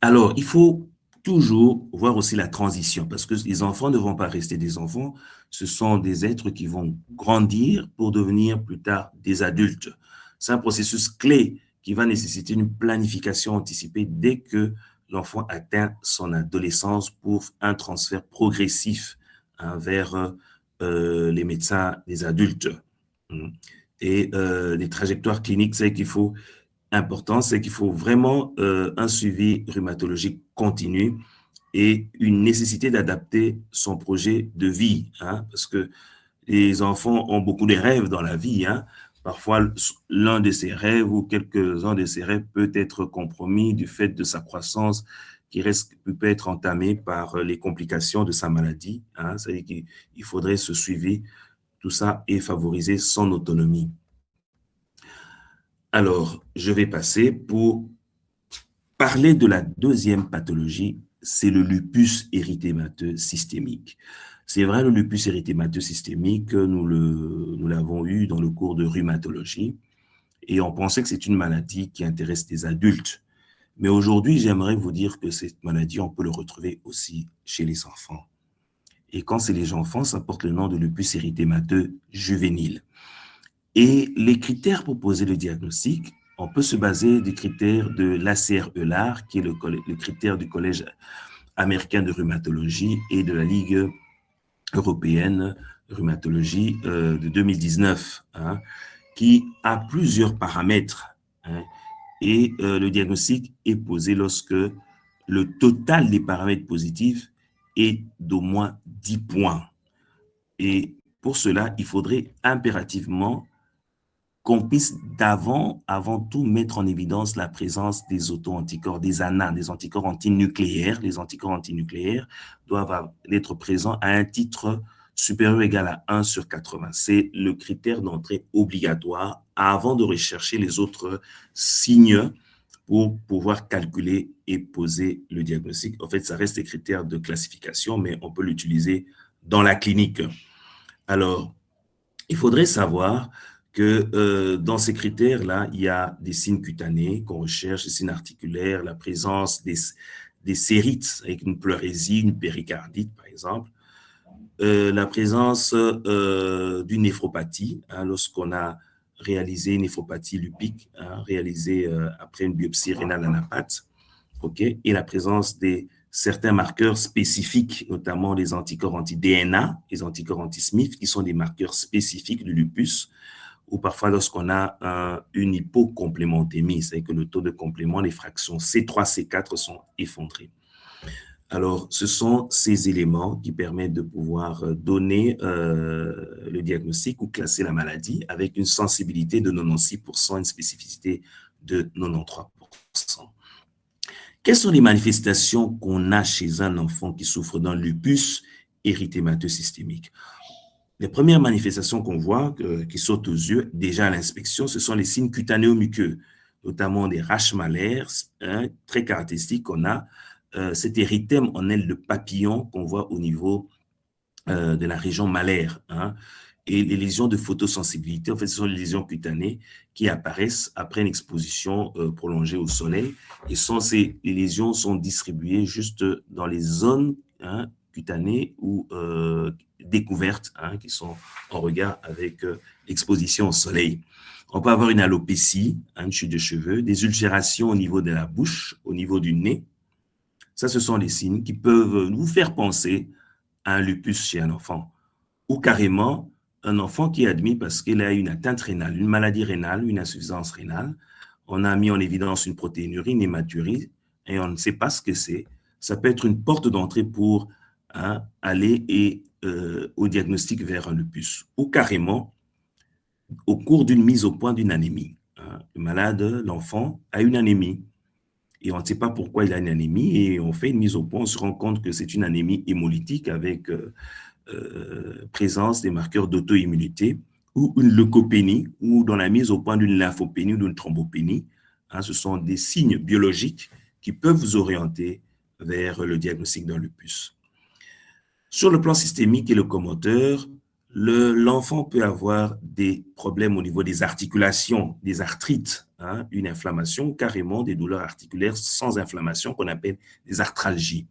Alors, il faut toujours voir aussi la transition, parce que les enfants ne vont pas rester des enfants, ce sont des êtres qui vont grandir pour devenir plus tard des adultes. C'est un processus clé qui va nécessiter une planification anticipée dès que l'enfant atteint son adolescence pour un transfert progressif vers les médecins des adultes. Et les trajectoires cliniques, c'est qu'il faut vraiment un suivi rhumatologique continu et une nécessité d'adapter son projet de vie, parce que les enfants ont beaucoup de rêves dans la vie. Parfois, l'un de ses rêves ou quelques-uns de ses rêves peut être compromis du fait de sa croissance qui peut être entamée par les complications de sa maladie. C'est-à-dire qu'il faudrait se suivre tout ça et favoriser son autonomie. Alors, je vais passer pour parler de la deuxième pathologie, c'est le lupus érythémateux systémique. C'est vrai, le lupus érythémateux systémique, nous l'avons eu dans le cours de rhumatologie et on pensait que c'est une maladie qui intéresse les adultes. Mais aujourd'hui, j'aimerais vous dire que cette maladie, on peut le retrouver aussi chez les enfants. Et quand c'est les enfants, ça porte le nom de lupus érythémateux juvénile. Et les critères pour poser le diagnostic, on peut se baser des critères de l'ACR-EULAR, qui est le critère du Collège américain de rhumatologie et de la Ligue européenne de rhumatologie de 2019, qui a plusieurs paramètres. Et le diagnostic est posé lorsque le total des paramètres positifs est d'au moins 10 points. Et pour cela, il faudrait impérativement qu'on puisse avant tout mettre en évidence la présence des auto-anticorps, des ANA, des anticorps antinucléaires. Les anticorps antinucléaires doivent être présents à un titre supérieur ou égal à 1/80. C'est le critère d'entrée obligatoire avant de rechercher les autres signes pour pouvoir calculer et poser le diagnostic. En fait, ça reste des critères de classification, mais on peut l'utiliser dans la clinique. Alors, il faudrait savoir que dans ces critères-là, il y a des signes cutanés qu'on recherche, des signes articulaires, la présence des sérites avec une pleurésie, une péricardite, par exemple, la présence d'une néphropathie, hein, lorsqu'on a réalisé une néphropathie lupique, hein, réalisée après une biopsie rénale anapathe, okay, et la présence des certains marqueurs spécifiques, notamment les anticorps anti-DNA, les anticorps anti-Smith, qui sont des marqueurs spécifiques du lupus, ou parfois lorsqu'on a une hypocomplémentémie, c'est-à-dire que le taux de complément, les fractions C3, C4 sont effondrées. Alors, ce sont ces éléments qui permettent de pouvoir donner le diagnostic ou classer la maladie avec une sensibilité de 96%, une spécificité de 93%. Quelles sont les manifestations qu'on a chez un enfant qui souffre d'un lupus érythémateux systémique? Les premières manifestations qu'on voit, qui sautent aux yeux, déjà à l'inspection, ce sont les signes cutanéo-muqueux, notamment des raches malaires, hein, très caractéristiques qu'on a, cet érythème en aile de papillon qu'on voit au niveau de la région malaire, hein, et les lésions de photosensibilité, en fait, ce sont les lésions cutanées qui apparaissent après une exposition prolongée au soleil, et les lésions sont distribuées juste dans les zones, hein, cutanées ou découvertes, hein, qui sont en regard avec l'exposition au soleil. On peut avoir une alopécie, hein, une chute de cheveux, des ulcérations au niveau de la bouche, au niveau du nez. Ça, ce sont les signes qui peuvent vous faire penser à un lupus chez un enfant, ou carrément un enfant qui est admis parce qu'il a une atteinte rénale, une maladie rénale, une insuffisance rénale. On a mis en évidence une protéinurie, une hématurie, et on ne sait pas ce que c'est. Ça peut être une porte d'entrée pour, hein, aller au diagnostic vers un lupus, ou carrément au cours d'une mise au point d'une anémie. Hein. Le malade, l'enfant, a une anémie. Et on ne sait pas pourquoi il a une anémie, et on fait une mise au point, on se rend compte que c'est une anémie hémolytique avec présence des marqueurs d'auto-immunité, ou une leucopénie, ou dans la mise au point d'une lymphopénie ou d'une thrombopénie. Hein, ce sont des signes biologiques qui peuvent vous orienter vers le diagnostic d'un lupus. Sur le plan systémique et locomoteur, l'enfant peut avoir des problèmes au niveau des articulations, des arthrites, hein, une inflammation, ou carrément des douleurs articulaires sans inflammation qu'on appelle des arthralgies.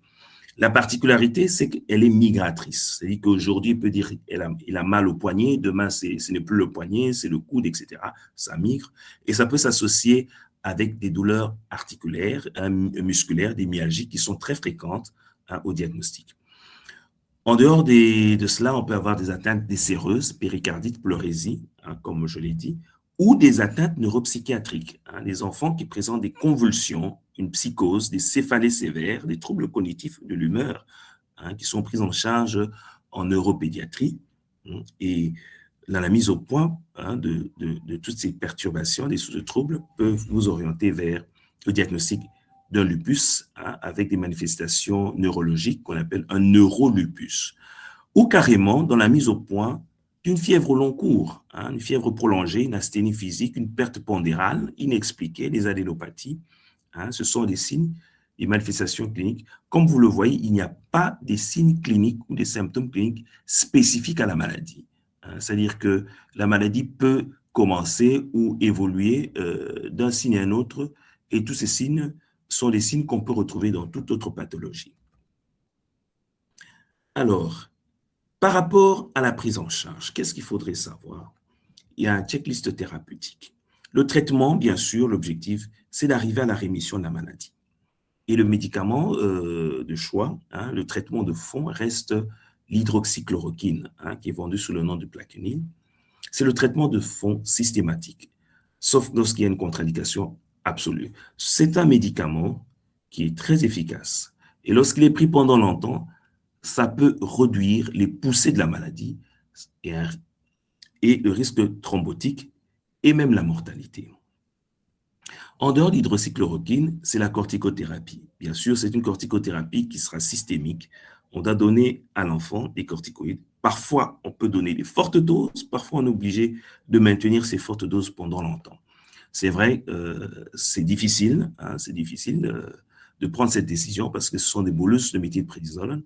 La particularité, c'est qu'elle est migratrice. C'est-à-dire qu'aujourd'hui, il peut dire qu'il a mal au poignet, demain, ce n'est plus le poignet, c'est le coude, etc. Ça migre. Et ça peut s'associer avec des douleurs articulaires, hein, musculaires, des myalgies qui sont très fréquentes, hein, au diagnostic. En dehors de cela, on peut avoir des atteintes décéreuses, péricardite, pleurésie, hein, comme je l'ai dit, ou des atteintes neuropsychiatriques, hein, des enfants qui présentent des convulsions, une psychose, des céphalées sévères, des troubles cognitifs de l'humeur, hein, qui sont pris en charge en neuropédiatrie. Hein, et la mise au point, hein, de toutes ces perturbations, des troubles, peuvent vous orienter vers le diagnostic d'un lupus, hein, avec des manifestations neurologiques qu'on appelle un neurolupus, ou carrément dans la mise au point d'une fièvre au long cours, hein, une fièvre prolongée, une asthénie physique, une perte pondérale inexpliquée, des adénopathies. Hein, ce sont des signes, des manifestations cliniques. Comme vous le voyez, il n'y a pas des signes cliniques ou des symptômes cliniques spécifiques à la maladie. Hein, c'est-à-dire que la maladie peut commencer ou évoluer d'un signe à un autre, et tous ces signes sont des signes qu'on peut retrouver dans toute autre pathologie. Alors, par rapport à la prise en charge, qu'est-ce qu'il faudrait savoir? Il y a un checklist thérapeutique. Le traitement, bien sûr, l'objectif, c'est d'arriver à la rémission de la maladie. Et le médicament de choix, hein, le traitement de fond reste l'hydroxychloroquine, hein, qui est vendu sous le nom de Plaquenil. C'est le traitement de fond systématique, sauf lorsqu'il y a une contre-indication absolue. C'est un médicament qui est très efficace. Et lorsqu'il est pris pendant longtemps, ça peut réduire les poussées de la maladie et le risque thrombotique et même la mortalité. En dehors de l'hydroxychloroquine, c'est la corticothérapie. Bien sûr, c'est une corticothérapie qui sera systémique. On doit donner à l'enfant des corticoïdes Parfois, on peut donner des fortes doses, parfois on est obligé de maintenir ces fortes doses pendant longtemps. C'est vrai, c'est difficile, hein, c'est difficile de prendre cette décision parce que ce sont des bolus de méthylprédnisolone.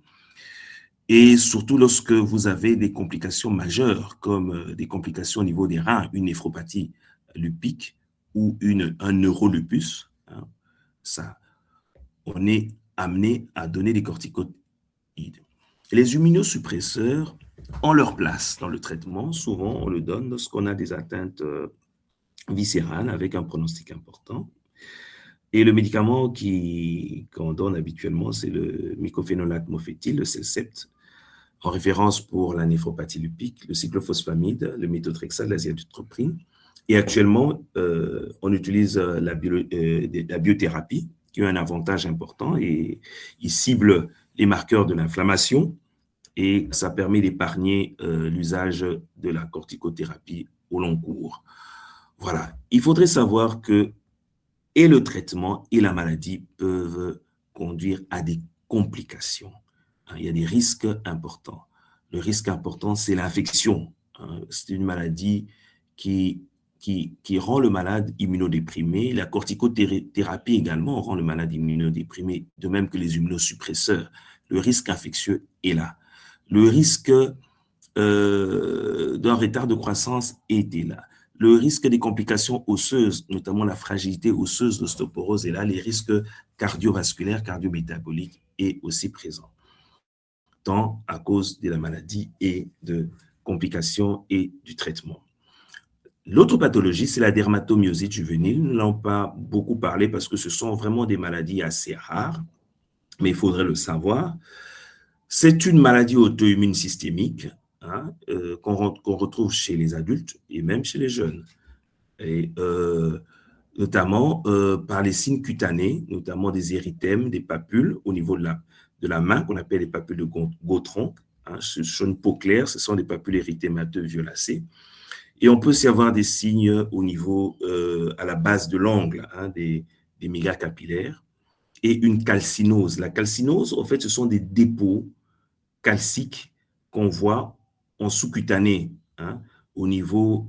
Et surtout lorsque vous avez des complications majeures, comme des complications au niveau des reins, une néphropathie lupique ou un neurolupus, hein, ça, on est amené à donner des corticoïdes. Les immunosuppresseurs ont leur place dans le traitement. Souvent, on le donne lorsqu'on a des atteintes viscérales avec un pronostic important. Et le médicament qu'on donne habituellement, c'est le mycophénolate mofétyl, le Celcept, en référence pour la néphropathie lupique, le cyclophosphamide, le méthotrexate, l'aziathoprine. Et actuellement, on utilise la biothérapie, qui a un avantage important, et il cible les marqueurs de l'inflammation, et ça permet d'épargner l'usage de la corticothérapie au long cours. Voilà. Il faudrait savoir que et le traitement et la maladie peuvent conduire à des complications. Il y a des risques importants. Le risque important, c'est l'infection. C'est une maladie qui rend le malade immunodéprimé. La corticothérapie également rend le malade immunodéprimé, de même que les immunosuppresseurs. Le risque infectieux est là. Le risque d'un retard de croissance est là. Le risque des complications osseuses, notamment la fragilité osseuse, l'ostéoporose est là. Les risques cardiovasculaires, cardiométaboliques est aussi présent, tant à cause de la maladie et de complications et du traitement. L'autre pathologie, c'est la dermatomyosite juvénile. Nous n'en avons pas beaucoup parlé parce que ce sont vraiment des maladies assez rares, mais il faudrait le savoir. C'est une maladie auto-immune systémique, hein, qu'on retrouve chez les adultes et même chez les jeunes. Et notamment par les signes cutanés, notamment des érythèmes, des papules au niveau de la main, qu'on appelle les papules de Gautron. Hein, sur une peau claire, ce sont des papules érythémateuses violacées. Et on peut aussi avoir des signes au niveau, à la base de l'ongle, hein, des mégacapillaires, et une calcinose. La calcinose, en fait, ce sont des dépôts calciques qu'on voit en sous-cutané, hein, au niveau,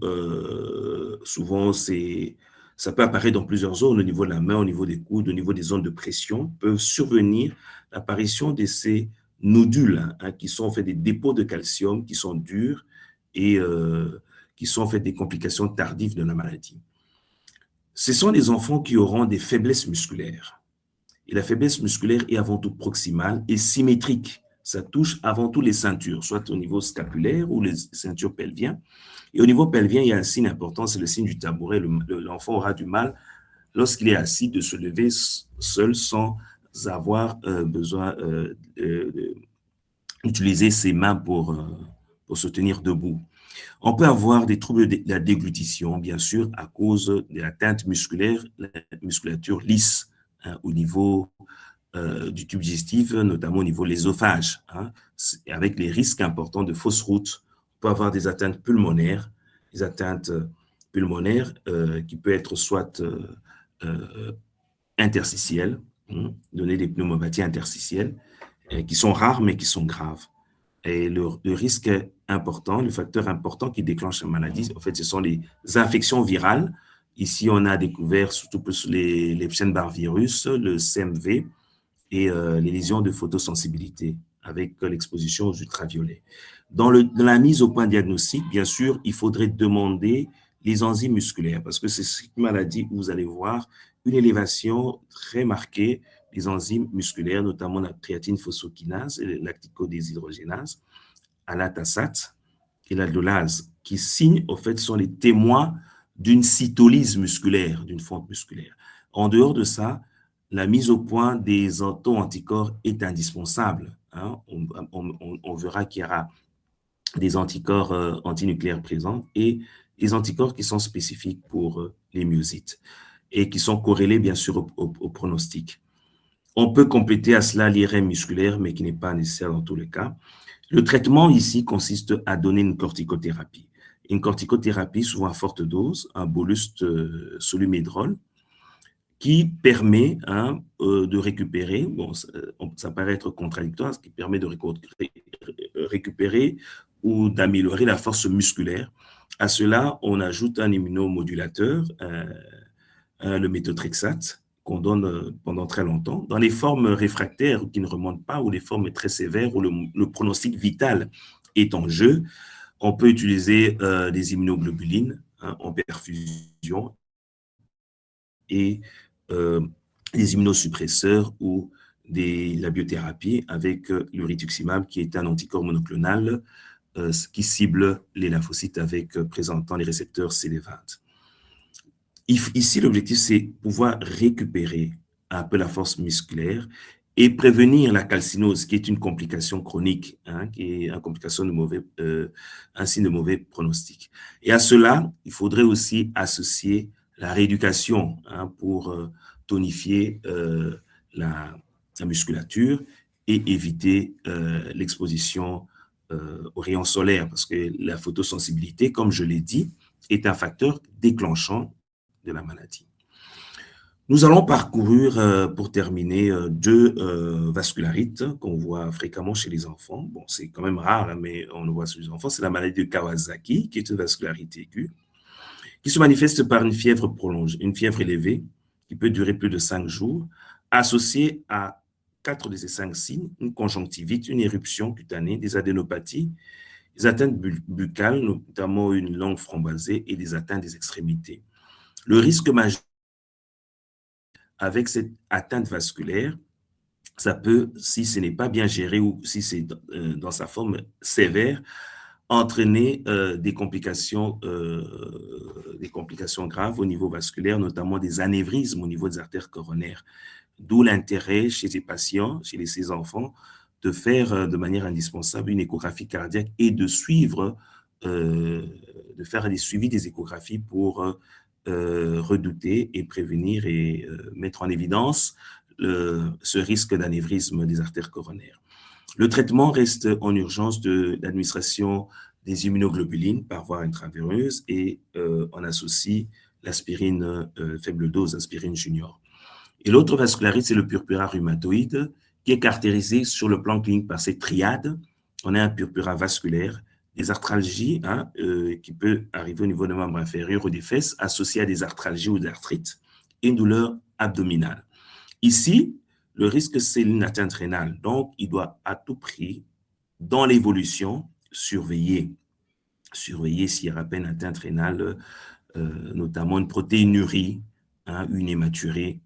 souvent, ça peut apparaître dans plusieurs zones, au niveau de la main, au niveau des coudes, au niveau des zones de pression, peut survenir l'apparition de ces nodules, hein, qui sont en fait des dépôts de calcium, qui sont durs et qui sont en fait des complications tardives de la maladie. Ce sont des enfants qui auront des faiblesses musculaires. Et la faiblesse musculaire est avant tout proximale et symétrique. Ça touche avant tout les ceintures, soit au niveau scapulaire ou les ceintures pelviennes. Et au niveau pelvien, il y a un signe important, c'est le signe du tabouret. L'enfant aura du mal, lorsqu'il est assis, de se lever seul sans avoir besoin d'utiliser ses mains pour se tenir debout. On peut avoir des troubles de la déglutition, bien sûr, à cause de l'atteinte musculaire, la musculature lisse, hein, au niveau du tube digestif, notamment au niveau de l'œsophage, hein, avec les risques importants de fausses routes. On peut avoir des atteintes pulmonaires, qui peuvent être soit interstitielles, hein, donner des pneumopathies interstitielles, qui sont rares mais qui sont graves. Et le risque important, le facteur important qui déclenche la maladie, en fait, ce sont les infections virales. Ici, on a découvert surtout plus les Epstein-Barr virus, le CMV et les lésions de photosensibilité avec l'exposition aux ultraviolets. Dans la mise au point diagnostique, bien sûr, il faudrait demander les enzymes musculaires parce que c'est une maladie où vous allez voir une élévation très marquée des enzymes musculaires, notamment la créatine phosphokinase et la lacticodéshydrogénase, alatasate et l'aldolase, qui signent, en fait, sont les témoins d'une cytolyse musculaire, d'une fonte musculaire. En dehors de ça, la mise au point des auto-anticorps est indispensable. Hein. On verra qu'il y aura des anticorps antinucléaires présents et des anticorps qui sont spécifiques pour les myosites et qui sont corrélés, bien sûr, au pronostic. On peut compléter à cela l'IRM musculaire, mais qui n'est pas nécessaire dans tous les cas. Le traitement ici consiste à donner une corticothérapie. Une corticothérapie, souvent à forte dose, un bolus de Solumédrol, qui permet de récupérer, bon, ça paraît être contradictoire, ce qui permet de récupérer ou d'améliorer la force musculaire. À cela, on ajoute un immunomodulateur, le méthotrexate, qu'on donne pendant très longtemps. Dans les formes réfractaires qui ne remontent pas ou les formes très sévères où le pronostic vital est en jeu, on peut utiliser des immunoglobulines en perfusion et des immunosuppresseurs ou la biothérapie avec le rituximab qui est un anticorps monoclonal qui cible les lymphocytes avec présentant les récepteurs CD20. Ici, l'objectif, c'est pouvoir récupérer un peu la force musculaire et prévenir la calcinose, qui est une complication chronique, qui est une complication un signe de mauvais pronostic. Et à cela, il faudrait aussi associer la rééducation pour tonifier la musculature et éviter l'exposition aux rayons solaires, parce que la photosensibilité, comme je l'ai dit, est un facteur déclenchant de la maladie. Nous allons parcourir, pour terminer, deux vascularites qu'on voit fréquemment chez les enfants. Bon, c'est quand même rare, mais on le voit chez les enfants. C'est la maladie de Kawasaki, qui est une vascularité aiguë, qui se manifeste par une fièvre prolongée, une fièvre élevée, qui peut durer plus de 5 jours, associée à 4 de ces 5 signes, une conjonctivite, une éruption cutanée, des adénopathies, des atteintes buccales, notamment une langue framboisée, et des atteintes des extrémités. Le risque majeur avec cette atteinte vasculaire, ça peut, si ce n'est pas bien géré ou si c'est dans sa forme sévère, entraîner des complications graves au niveau vasculaire, notamment des anévrismes au niveau des artères coronaires. D'où l'intérêt chez ces patients, ces enfants, de faire de manière indispensable une échographie cardiaque et de suivre, de faire des suivis des échographies pour redouter et prévenir et mettre en évidence ce risque d'anévrisme des artères coronaires. Le traitement reste en urgence de l'administration des immunoglobulines par voie intraveineuse et on associe l'aspirine faible dose, aspirine junior. Et l'autre vascularite, c'est le purpura rhumatoïde qui est caractérisé sur le plan clinique par cette triade. On a un purpura vasculaire, des arthralgies qui peut arriver au niveau des membres inférieurs ou des fesses, associées à des arthralgies ou d'arthrite, et une douleur abdominale. Ici, le risque, c'est une atteinte rénale. Donc, il doit à tout prix, dans l'évolution, surveiller s'il y a à peine atteinte rénale, notamment une protéinurie, une hématurée,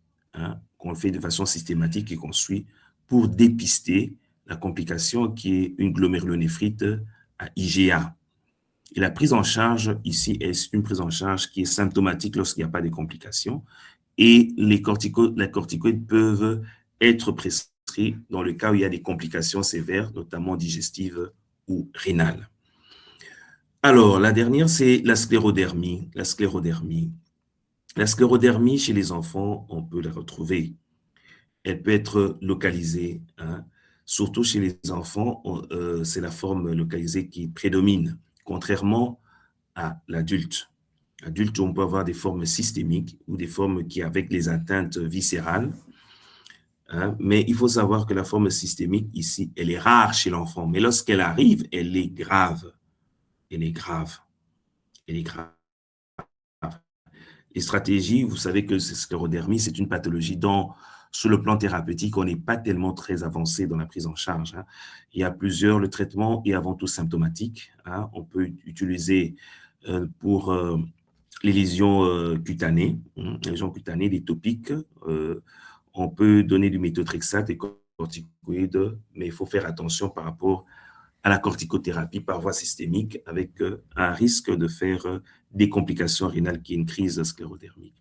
qu'on fait de façon systématique et qu'on suit pour dépister la complication qui est une glomérulonéphrite à IgA. Et la prise en charge ici est une prise en charge qui est symptomatique lorsqu'il n'y a pas de complications. Et les corticoïdes peuvent être prescrits dans le cas où il y a des complications sévères, notamment digestives ou rénales. Alors, la dernière, c'est la sclérodermie. La sclérodermie chez les enfants, on peut la retrouver. Elle peut être localisée, surtout chez les enfants, c'est la forme localisée qui prédomine, contrairement à l'adulte. L'adulte, on peut avoir des formes systémiques ou des formes qui avec les atteintes viscérales, mais il faut savoir que la forme systémique ici, elle est rare chez l'enfant, mais lorsqu'elle arrive, elle est grave. Elle est grave. Les stratégies, vous savez que cette sclérodermie, c'est une pathologie dont, sur le plan thérapeutique, on n'est pas tellement très avancé dans la prise en charge. Il y a le traitement est avant tout symptomatique. On peut utiliser pour les lésions cutanées, des topiques. On peut donner du méthotrexate et corticoïdes, mais il faut faire attention par rapport à la corticothérapie par voie systémique avec un risque de faire des complications rénales qui est une crise sclérodermique.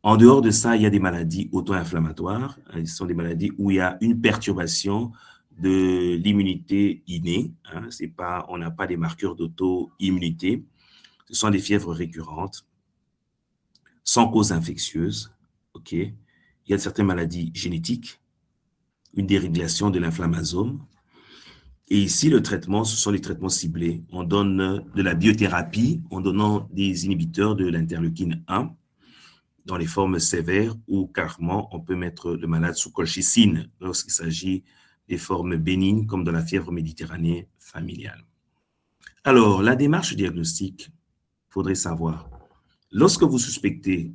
En dehors de ça, il y a des maladies auto-inflammatoires. Ce sont des maladies où il y a une perturbation de l'immunité innée. On n'a pas des marqueurs d'auto-immunité. Ce sont des fièvres récurrentes, sans cause infectieuse. Il y a certaines maladies génétiques, une dérégulation de l'inflammasome. Et ici, le traitement, ce sont les traitements ciblés. On donne de la biothérapie en donnant des inhibiteurs de l'interleukine 1 dans les formes sévères ou carrément, on peut mettre le malade sous colchicine lorsqu'il s'agit des formes bénignes comme dans la fièvre méditerranéenne familiale. Alors, la démarche diagnostique, il faudrait savoir, lorsque vous suspectez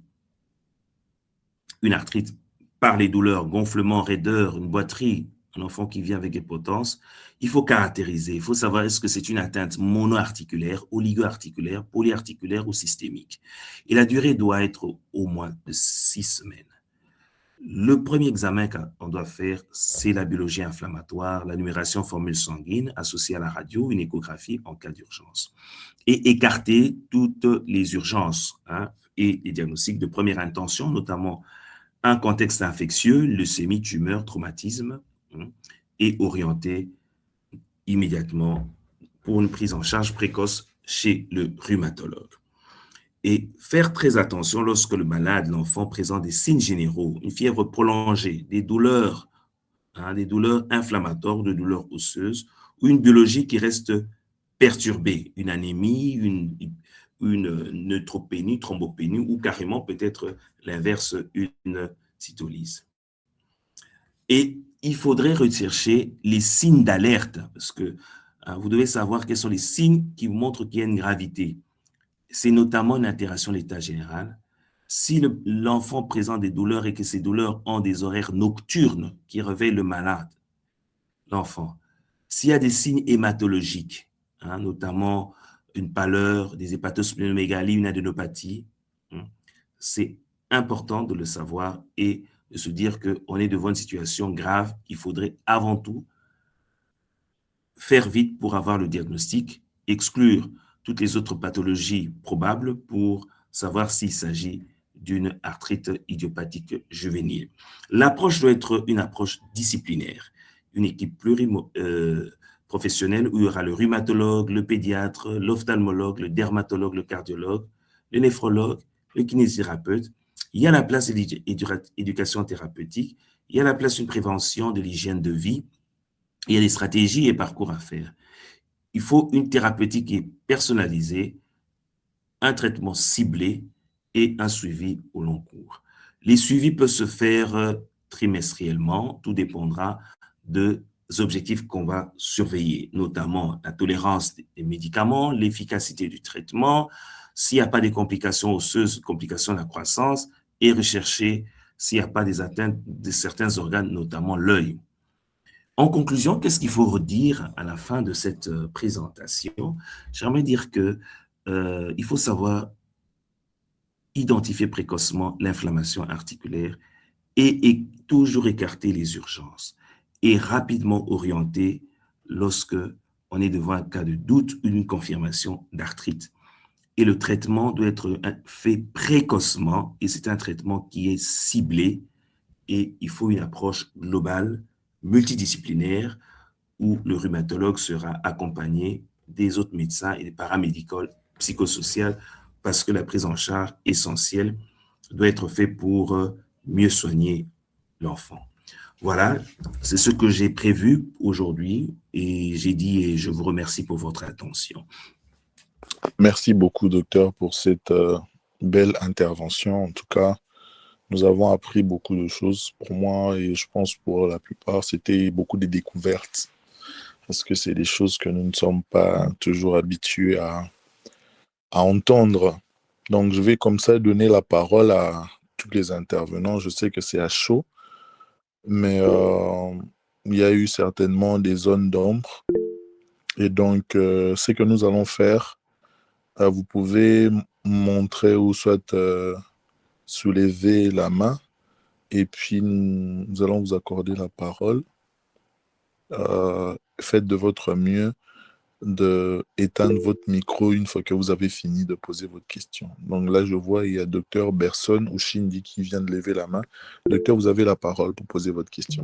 une arthrite par les douleurs, gonflement, raideur, une boiterie, un enfant qui vient avec des potences, il faut caractériser, il faut savoir est-ce que c'est une atteinte monoarticulaire, oligoarticulaire, polyarticulaire ou systémique. Et la durée doit être au moins de 6 semaines. Le premier examen qu'on doit faire, c'est la biologie inflammatoire, la numération formule sanguine associée à la radio, une échographie en cas d'urgence. Et écarter toutes les urgences et les diagnostics de première intention, notamment un contexte infectieux, leucémie, tumeur, traumatisme, et orienter immédiatement pour une prise en charge précoce chez le rhumatologue. Et faire très attention lorsque le malade, l'enfant, présente des signes généraux, une fièvre prolongée, des douleurs inflammatoires, des douleurs osseuses, ou une biologie qui reste perturbée, une anémie, une neutropénie, thrombopénie, ou carrément peut-être l'inverse, une cytolyse. Et il faudrait rechercher les signes d'alerte, parce que vous devez savoir quels sont les signes qui vous montrent qu'il y a une gravité. C'est notamment une altération de l'état général. Si l'enfant présente des douleurs et que ces douleurs ont des horaires nocturnes qui réveillent le malade, l'enfant, s'il y a des signes hématologiques, notamment une pâleur, des hépatosplénomégalies, une adénopathie, c'est important de le savoir et de se dire qu'on est devant une situation grave. Il faudrait avant tout faire vite pour avoir le diagnostic, exclure toutes les autres pathologies probables pour savoir s'il s'agit d'une arthrite idiopathique juvénile. L'approche doit être une approche disciplinaire, une équipe pluriprofessionnelle où il y aura le rhumatologue, le pédiatre, l'ophtalmologue, le dermatologue, le cardiologue, le néphrologue, le kinésithérapeute. Il y a la place de l'éducation thérapeutique, il y a la place d'une prévention de l'hygiène de vie, il y a des stratégies et parcours à faire. Il faut une thérapeutique qui est personnalisée, un traitement ciblé et un suivi au long cours. Les suivis peuvent se faire trimestriellement, tout dépendra des objectifs qu'on va surveiller, notamment la tolérance des médicaments, l'efficacité du traitement, s'il n'y a pas des complications osseuses, complications de la croissance, et rechercher s'il n'y a pas des atteintes de certains organes, notamment l'œil. En conclusion, qu'est-ce qu'il faut redire à la fin de cette présentation? J'aimerais dire que il faut savoir identifier précocement l'inflammation articulaire et toujours écarter les urgences et rapidement orienter lorsque on est devant un cas de doute ou une confirmation d'arthrite. Et le traitement doit être fait précocement et c'est un traitement qui est ciblé et il faut une approche globale, multidisciplinaire, où le rhumatologue sera accompagné des autres médecins et des paramédicaux psychosociaux parce que la prise en charge essentielle doit être faite pour mieux soigner l'enfant. Voilà, c'est ce que j'ai prévu aujourd'hui et j'ai dit et je vous remercie pour votre attention. Merci beaucoup, docteur, pour cette belle intervention. En tout cas, nous avons appris beaucoup de choses pour moi et je pense pour la plupart, c'était beaucoup de découvertes parce que c'est des choses que nous ne sommes pas toujours habitués à entendre. Donc, je vais comme ça donner la parole à tous les intervenants. Je sais que c'est à chaud, mais il y a eu certainement des zones d'ombre. Et donc, ce que nous allons faire, vous pouvez montrer ou soit soulever la main et puis nous allons vous accorder la parole. Faites de votre mieux d'éteindre votre micro une fois que vous avez fini de poser votre question. Donc là, je vois, il y a Dr Berson ou Shindy qui vient de lever la main. Docteur, vous avez la parole pour poser votre question.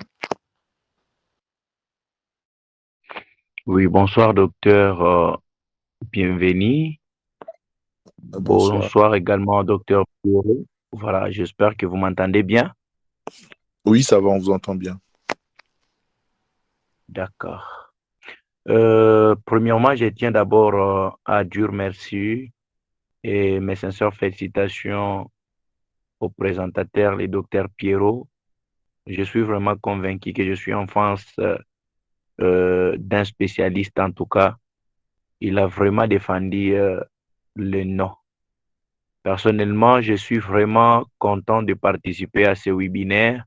Oui, bonsoir docteur Bienvenu. Bonsoir. Bonsoir également docteur Pierrot. Voilà, j'espère que vous m'entendez bien. Oui, ça va, on vous entend bien. D'accord. Premièrement, je tiens d'abord à dire merci et mes sincères félicitations au présentateur, le docteur Pierrot. Je suis vraiment convaincu que je suis en face d'un spécialiste en tout cas. il a vraiment défendu le non. Personnellement, je suis vraiment content de participer à ce webinaire.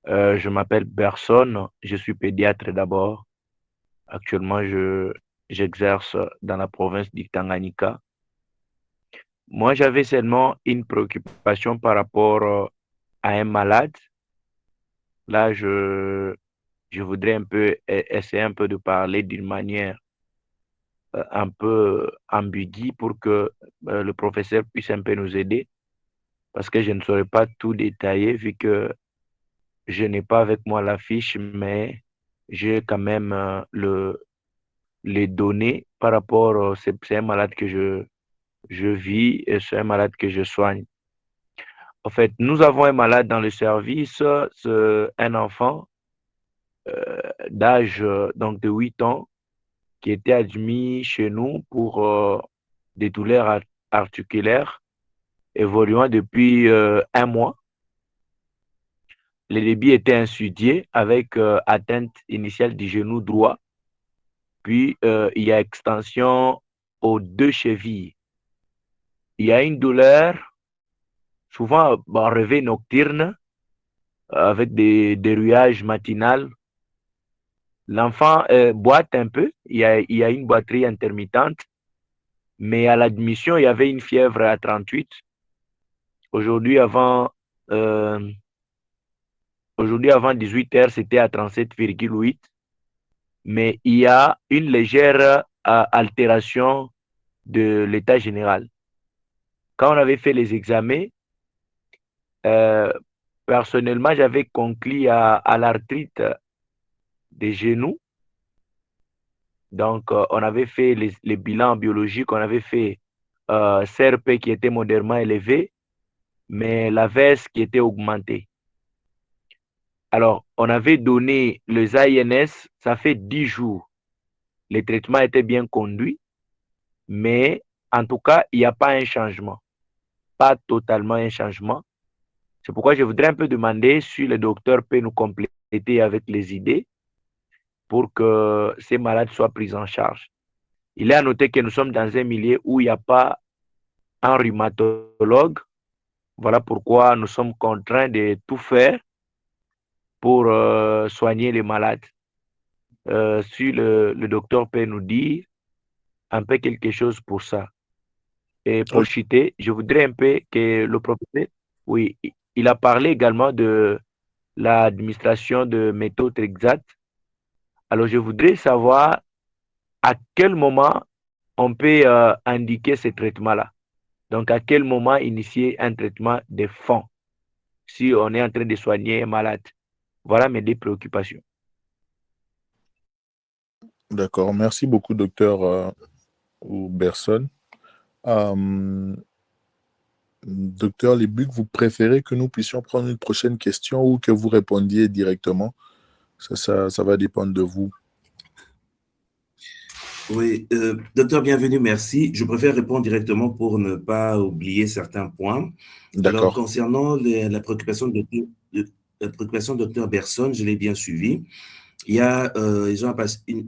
Je m'appelle Berson, je suis pédiatre d'abord. Actuellement, j'exerce dans la province du Tanganyika. Moi, j'avais seulement une préoccupation par rapport à un malade. Là, je voudrais essayer un peu de parler d'une manière un peu ambiguë pour que le professeur puisse un peu nous aider, parce que je ne saurais pas tout détailler vu que je n'ai pas avec moi la fiche, mais j'ai quand même les données par rapport, c'est un malade que je vis et c'est un malade que je soigne. En fait, nous avons un malade dans le service, c'est un enfant d'âge donc de 8 ans qui était admis chez nous pour des douleurs articulaires évoluant depuis un mois. Le débit était insidieux avec atteinte initiale du genou droit, puis il y a extension aux deux chevilles. Il y a une douleur, souvent en réveil nocturne, avec des ruages matinales. L'enfant boite un peu, il y a une boiterie intermittente, mais à l'admission, il y avait une fièvre à 38. Aujourd'hui, euh, aujourd'hui, avant 18 heures, c'était à 37,8. Mais il y a une légère altération de l'état général. Quand on avait fait les examens, euh, personnellement, j'avais conclu à l'arthrite des genoux. Donc, on avait fait les bilans biologiques, on avait fait CRP qui était modérément élevé, mais la VES qui était augmentée. Alors, on avait donné les AINS, ça fait 10 jours. Les traitements étaient bien conduits, mais en tout cas, il n'y a pas un changement. Pas totalement un changement. C'est pourquoi je voudrais un peu demander si le docteur peut nous compléter avec les idées pour que ces malades soient pris en charge. Il est à noter que nous sommes dans un milieu où il n'y a pas un rhumatologue. Voilà pourquoi nous sommes contraints de tout faire pour soigner les malades. Si le docteur peut nous dire un peu quelque chose pour ça. Et pour Ok. chuter, je voudrais un peu que le professeur, oui, il a parlé également de l'administration de méthodes exactes. Alors, je voudrais savoir à quel moment on peut indiquer ces traitements-là. Donc, à quel moment initier un traitement de fond si on est en train de soigner un malade. Voilà mes deux préoccupations. D'accord. Merci beaucoup, docteur Berson. Euh, Docteur Lebuc, vous préférez que nous puissions prendre une prochaine question ou que vous répondiez directement? Ça va dépendre de vous. Oui, docteur, bienvenue, merci. Je préfère répondre directement pour ne pas oublier certains points. Alors, D'accord. concernant la préoccupation la préoccupation de docteur Berson, je l'ai bien suivi. Il y a, ils ont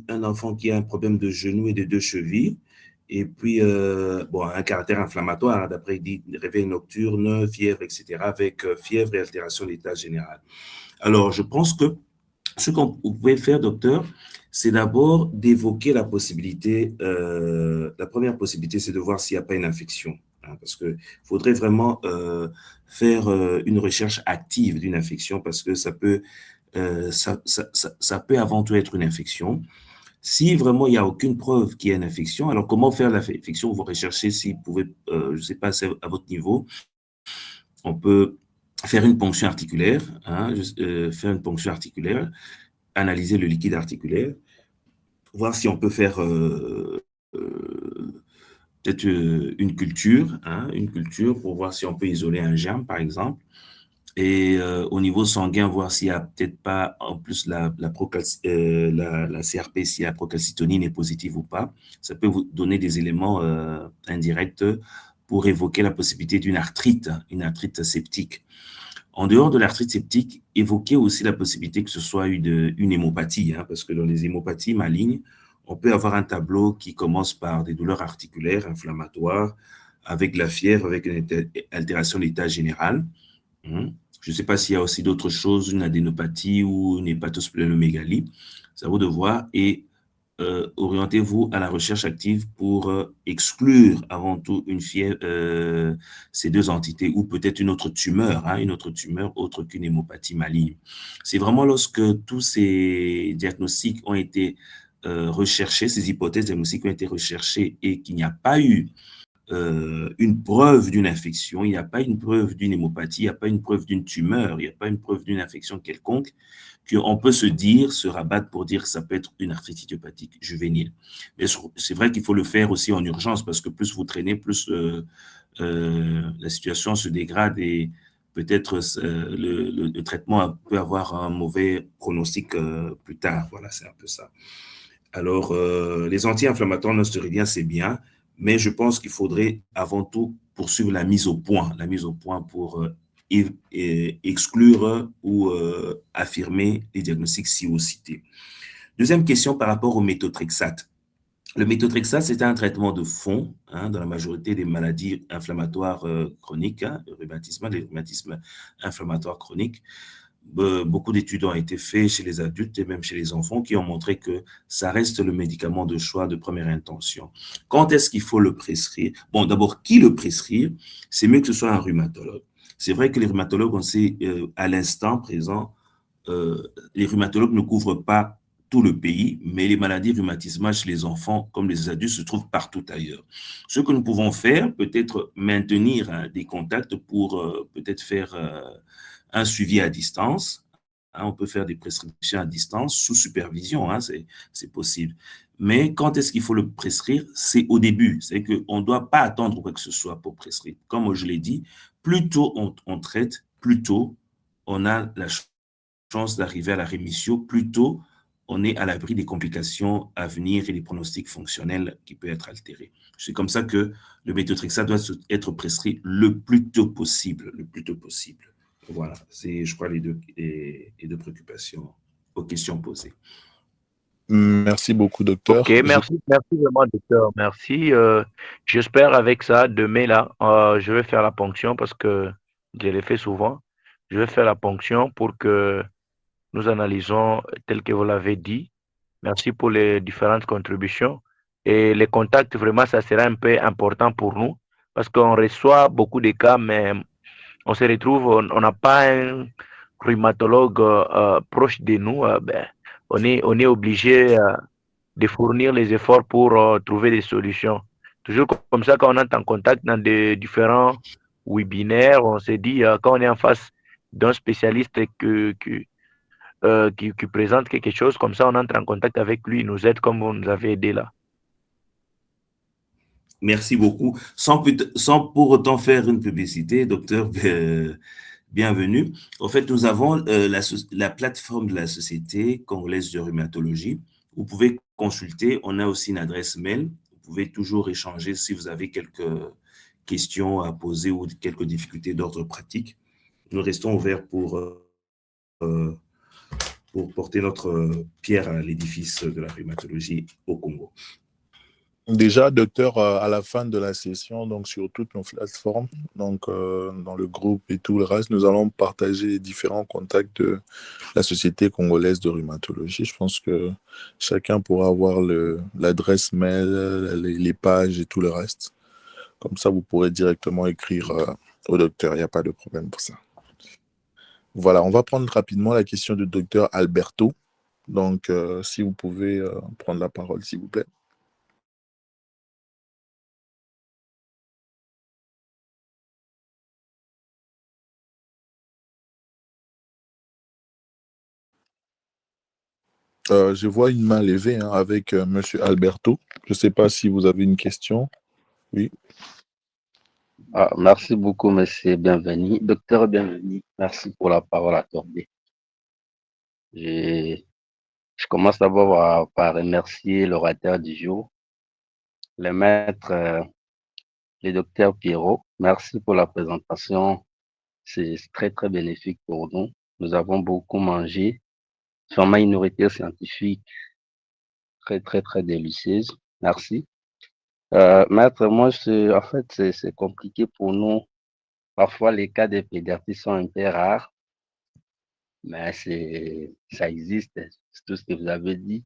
un enfant qui a un problème de genou et de deux chevilles, et puis, bon, un caractère inflammatoire, hein, d'après il dit réveil nocturne, fièvre, etc., avec fièvre et altération de l'état général. Alors, je pense que ce qu'on vous pouvez faire, docteur, c'est d'abord d'évoquer la possibilité, la première possibilité, c'est de voir s'il n'y a pas une infection, hein, parce qu'il faudrait vraiment faire une recherche active d'une infection, parce que ça peut avant tout être une infection. Si vraiment il n'y a aucune preuve qu'il y a une infection, alors comment faire l'infection? Vous recherchez si vous pouvez, je ne sais pas, c'est à votre niveau, on peut faire une ponction articulaire, hein, faire une ponction articulaire, analyser le liquide articulaire, voir si on peut faire peut-être une culture pour voir si on peut isoler un germe, par exemple. Et au niveau sanguin, voir s'il n'y a peut-être pas, en plus, la CRP, si la procalcitonine est positive ou pas. Ça peut vous donner des éléments indirects pour évoquer la possibilité d'une arthrite, une arthrite septique. En dehors de l'arthrite septique, évoquer aussi la possibilité que ce soit une hémopathie, hein, parce que dans les hémopathies malignes, on peut avoir un tableau qui commence par des douleurs articulaires inflammatoires, avec la fièvre, avec une altération de l'état général. Je ne sais pas s'il y a aussi d'autres choses, une adénopathie ou une hépatosplénomégalie. C'est à vous de voir et orientez-vous à la recherche active pour exclure avant tout une fièvre, ces deux entités ou peut-être une autre tumeur autre qu'une hémopathie maligne. C'est vraiment lorsque tous ces diagnostics ont été recherchés, ces hypothèses diagnostiques ont été recherchées et qu'il n'y a pas eu une preuve d'une infection, il n'y a pas une preuve d'une hémopathie, il n'y a pas une preuve d'une tumeur, il n'y a pas une preuve d'une infection quelconque, qu'on peut se rabattre pour dire que ça peut être une arthrite idiopathique juvénile. Mais c'est vrai qu'il faut le faire aussi en urgence parce que plus vous traînez, plus la situation se dégrade et peut-être le traitement peut avoir un mauvais pronostic plus tard. Voilà, c'est un peu ça. Alors, les anti-inflammatoires non stéroïdiens, c'est bien, mais je pense qu'il faudrait avant tout poursuivre la mise au point pour exclure ou affirmer les diagnostics ci-haut cités. Deuxième question par rapport au méthotrexate. Le méthotrexate, c'est un traitement de fond dans la majorité des maladies inflammatoires chroniques, le rhumatisme, les rhumatismes inflammatoires chroniques. Beaucoup d'études ont été faites chez les adultes et même chez les enfants qui ont montré que ça reste le médicament de choix de première intention. Quand est-ce qu'il faut le prescrire? Bon, d'abord, qui le prescrire? C'est mieux que ce soit un rhumatologue. C'est vrai que les rhumatologues, on sait à l'instant présent, les rhumatologues ne couvrent pas tout le pays, mais les maladies rhumatismales chez les enfants comme les adultes se trouvent partout ailleurs. Ce que nous pouvons faire, peut-être maintenir des contacts pour peut-être faire un suivi à distance. On peut faire des prescriptions à distance sous supervision, c'est possible. Mais quand est-ce qu'il faut le prescrire? C'est au début. C'est qu'on ne doit pas attendre quoi que ce soit pour prescrire. Comme je l'ai dit, plus tôt on traite, plus tôt on a la chance d'arriver à la rémission, plus tôt on est à l'abri des complications à venir et des pronostics fonctionnels qui peuvent être altérés. C'est comme ça que le méthotrexate doit être prescrit le plus tôt possible, le plus tôt possible. Voilà, c'est, je crois, les deux préoccupations aux questions posées. Merci beaucoup, docteur. Ok, merci vraiment, docteur. Merci. J'espère avec ça, demain, là, je vais faire la ponction parce que je l'ai fait souvent. Je vais faire la ponction pour que nous analysons tel que vous l'avez dit. Merci pour les différentes contributions. Et les contacts, vraiment, ça sera un peu important pour nous parce qu'on reçoit beaucoup de cas, mais on se retrouve, on n'a pas un rhumatologue proche de nous. On est obligé de fournir les efforts pour trouver des solutions. Toujours comme ça, quand on entre en contact dans des différents webinaires, on se dit, quand on est en face d'un spécialiste qui présente quelque chose, comme ça, on entre en contact avec lui, il nous aide comme vous nous avez aidé là. Merci beaucoup. Sans pour autant faire une publicité, docteur, bienvenue. En fait, nous avons la plateforme de la Société congolaise de rhumatologie. Vous pouvez consulter, on a aussi une adresse mail. Vous pouvez toujours échanger si vous avez quelques questions à poser ou quelques difficultés d'ordre pratique. Nous restons ouverts pour porter notre pierre à l'édifice de la rhumatologie au Congo. Déjà, docteur, à la fin de la session, donc sur toutes nos plateformes, donc dans le groupe et tout le reste, nous allons partager différents contacts de la Société congolaise de rhumatologie. Je pense que chacun pourra avoir l'adresse mail, les pages et tout le reste. Comme ça, vous pourrez directement écrire au docteur. Il n'y a pas de problème pour ça. Voilà, on va prendre rapidement la question du docteur Alberto. Donc, si vous pouvez prendre la parole, s'il vous plaît. Je vois une main levée avec Monsieur Alberto. Je ne sais pas si vous avez une question. Oui. Merci beaucoup, monsieur Bienvenu. Docteur Bienvenu, merci pour la parole accordée. Je commence d'abord par remercier l'orateur du jour, le maître, le docteur Pierrot. Merci pour la présentation. C'est très, très bénéfique pour nous. Nous avons beaucoup mangé, sûrement une nourriture scientifique très, très, très délicieuse. Merci. Maître, moi, en fait, c'est compliqué pour nous. Parfois, les cas de pédiatrie sont un peu rares, mais ça existe. C'est tout ce que vous avez dit.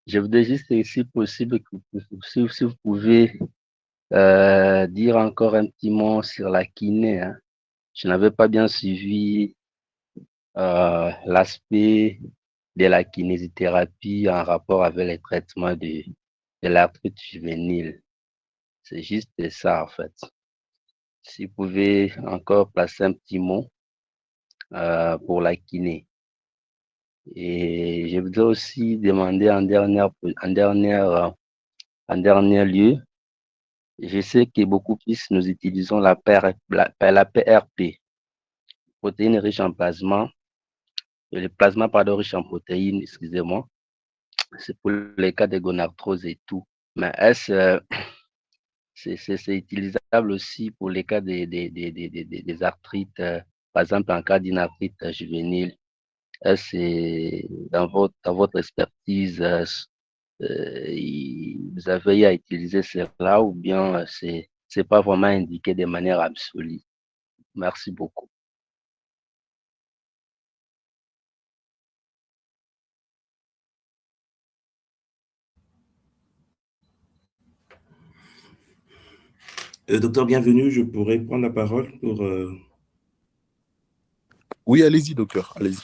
Je voudrais juste, si possible, si vous pouvez dire encore un petit mot sur la kiné, hein. Je n'avais pas bien suivi l'aspect de la kinésithérapie en rapport avec les traitements de l'arthrite juvénile. C'est juste ça, en fait. Si vous pouvez encore placer un petit mot pour la kiné. Et je voudrais aussi demander en dernier lieu, je sais que beaucoup plus nous utilisons la PRP, protéines riches en plasma, le plasma, pardon, riche en protéines, excusez-moi. C'est pour les cas de gonarthrose et tout. Mais est-ce c'est utilisable aussi pour les cas des arthrites, par exemple en cas d'une arthrite juvénile? Est-ce que dans votre expertise, vous avez eu à utiliser cela ou bien c'est pas vraiment indiqué de manière absolue? Merci beaucoup. Docteur Bienvenu, je pourrais prendre la parole pour... Oui, allez-y, docteur, allez-y.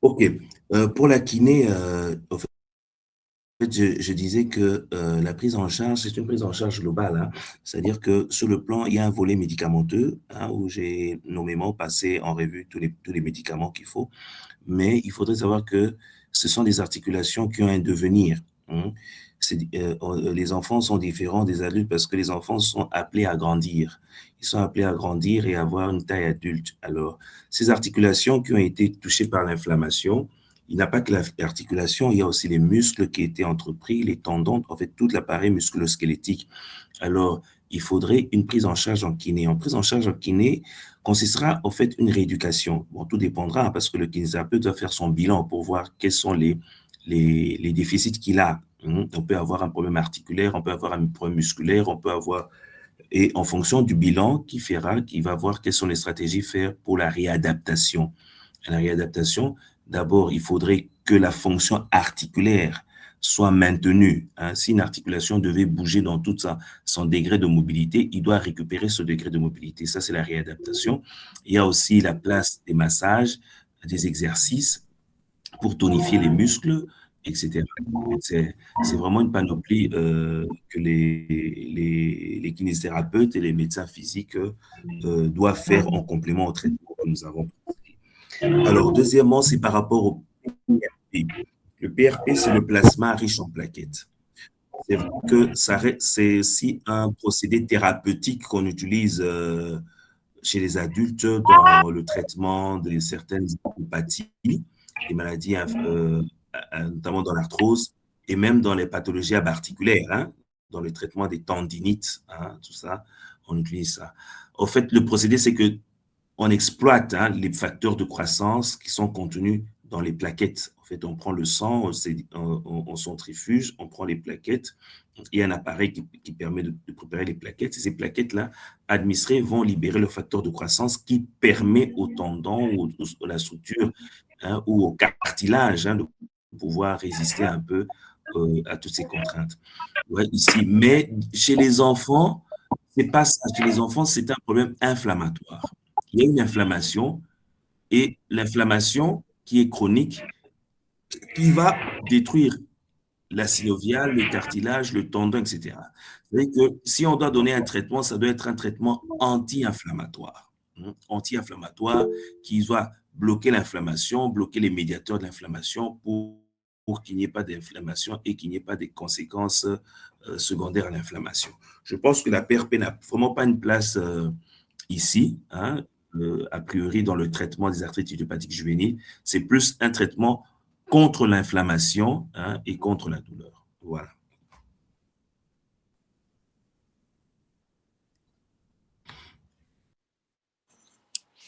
OK. Pour la kiné, en fait, je disais que la prise en charge, c'est une prise en charge globale, hein. C'est-à-dire que sur le plan, il y a un volet médicamenteux, hein, où j'ai nommément passé en revue tous les médicaments qu'il faut. Mais il faudrait savoir que ce sont des articulations qui ont un devenir, hein. Les enfants sont différents des adultes parce que les enfants sont appelés à grandir. Ils sont appelés à grandir et à avoir une taille adulte. Alors, ces articulations qui ont été touchées par l'inflammation, il n'y a pas que l'articulation, il y a aussi les muscles qui étaient entrepris, les tendons, en fait, tout l'appareil musculo-squelettique. Alors, il faudrait une prise en charge en kiné. En prise en charge en kiné consistera en fait une rééducation. Bon, tout dépendra, hein, parce que le kinésithérapeute doit faire son bilan pour voir quels sont les déficits qu'il a. On peut avoir un problème articulaire, on peut avoir un problème musculaire, on peut avoir... Et en fonction du bilan qu'il va voir quelles sont les stratégies à faire pour la réadaptation. La réadaptation, d'abord, il faudrait que la fonction articulaire soit maintenue, hein. Si une articulation devait bouger dans tout son degré de mobilité, il doit récupérer ce degré de mobilité. Ça, c'est la réadaptation. Il y a aussi la place des massages, des exercices pour tonifier les muscles, etc. C'est vraiment une panoplie que les kinésithérapeutes et les médecins physiques doivent faire en complément au traitement que nous avons. Alors, deuxièmement, c'est par rapport au PRP. Le PRP, c'est le plasma riche en plaquettes. C'est vrai que c'est aussi un procédé thérapeutique qu'on utilise chez les adultes dans le traitement de certaines pathologies, des maladies, notamment dans l'arthrose, et même dans les pathologies abarticulaires, hein, dans le traitement des tendinites, hein, tout ça, on utilise ça. En fait, le procédé, c'est que on exploite, hein, les facteurs de croissance qui sont contenus dans les plaquettes. En fait, on prend le sang, on centrifuge, on prend les plaquettes. Il y a un appareil qui permet de préparer les plaquettes. Et ces plaquettes-là, administrées, vont libérer le facteur de croissance qui permet aux tendons ou à la structure, hein, ou au cartilage, hein, de pouvoir résister un peu à toutes ces contraintes. Ouais, ici. Mais chez les enfants, c'est pas ça. Chez les enfants, c'est un problème inflammatoire. Il y a une inflammation et l'inflammation qui est chronique, qui va détruire la synoviale, le cartilage, le tendon, etc. C'est-à-dire que si on doit donner un traitement, ça doit être un traitement anti-inflammatoire. Anti-inflammatoire qui doit bloquer l'inflammation, bloquer les médiateurs de l'inflammation pour qu'il n'y ait pas d'inflammation et qu'il n'y ait pas de conséquences secondaires à l'inflammation. Je pense que la PRP n'a vraiment pas une place ici, hein, a priori dans le traitement des arthrites idiopathiques juvéniles. C'est plus un traitement contre l'inflammation, hein, et contre la douleur. Voilà.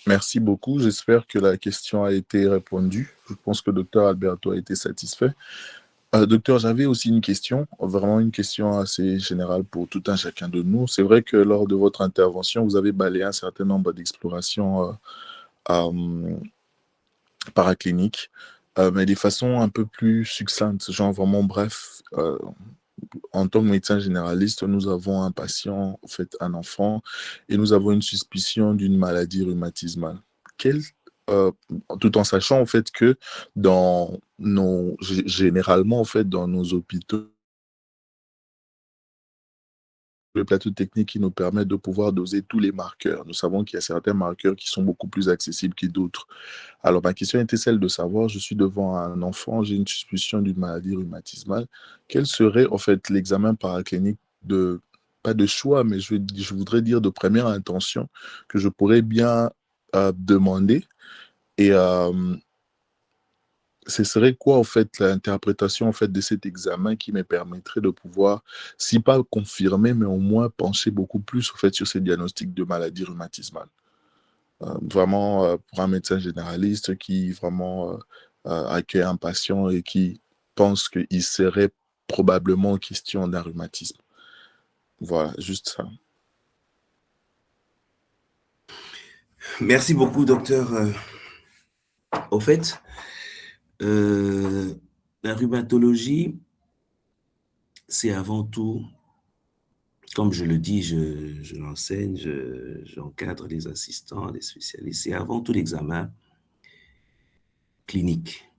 Merci beaucoup. J'espère que la question a été répondue. Je pense que Dr Alberto a été satisfait. Docteur, j'avais aussi une question, vraiment une question assez générale pour tout un chacun de nous. C'est vrai que lors de votre intervention, vous avez balayé un certain nombre d'explorations paracliniques, mais de façon un peu plus succincte, genre vraiment bref. En tant que médecin généraliste, nous avons un patient, en fait un enfant, et nous avons une suspicion d'une maladie rhumatismale. Quelle, euh, Tout en sachant en fait que généralement en fait dans nos hôpitaux, le plateau technique qui nous permet de pouvoir doser tous les marqueurs. Nous savons qu'il y a certains marqueurs qui sont beaucoup plus accessibles que d'autres. Alors, ma question était celle de savoir, je suis devant un enfant, j'ai une suspicion d'une maladie rhumatismale. Quel serait, en fait, l'examen paraclinique de, pas de choix, mais je voudrais dire de première intention, que je pourrais bien demander et ce serait quoi, en fait, l'interprétation, en fait, de cet examen qui me permettrait de pouvoir, si pas confirmer, mais au moins pencher beaucoup plus, en fait, sur ces diagnostics de maladie rhumatismale. Vraiment, pour un médecin généraliste qui vraiment accueille un patient et qui pense qu'il serait probablement question d'un rhumatisme. Voilà, juste ça. Merci beaucoup, docteur. Au fait, la rhumatologie, c'est avant tout, comme je le dis, je l'enseigne, j'encadre les assistants, les spécialistes, c'est avant tout l'examen clinique.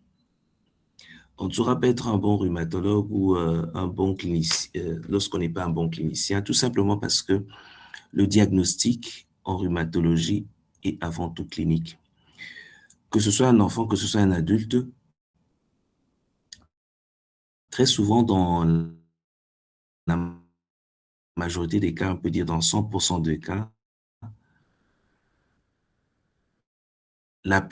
On ne saura pas être un bon rhumatologue ou un bon clinicien lorsqu'on n'est pas un bon clinicien, tout simplement parce que le diagnostic en rhumatologie est avant tout clinique. Que ce soit un enfant, que ce soit un adulte, très souvent dans la majorité des cas, on peut dire dans 100% des cas, la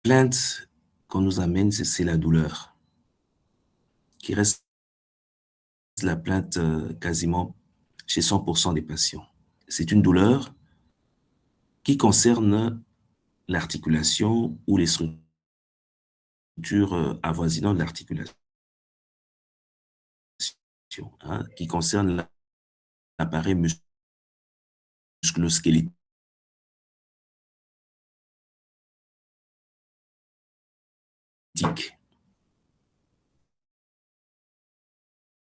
plainte qu'on nous amène, c'est la douleur, qui reste la plainte quasiment chez 100% des patients. C'est une douleur qui concerne l'articulation ou les structures avoisinant de l'articulation, hein, qui concerne l'appareil musculo-squelettique.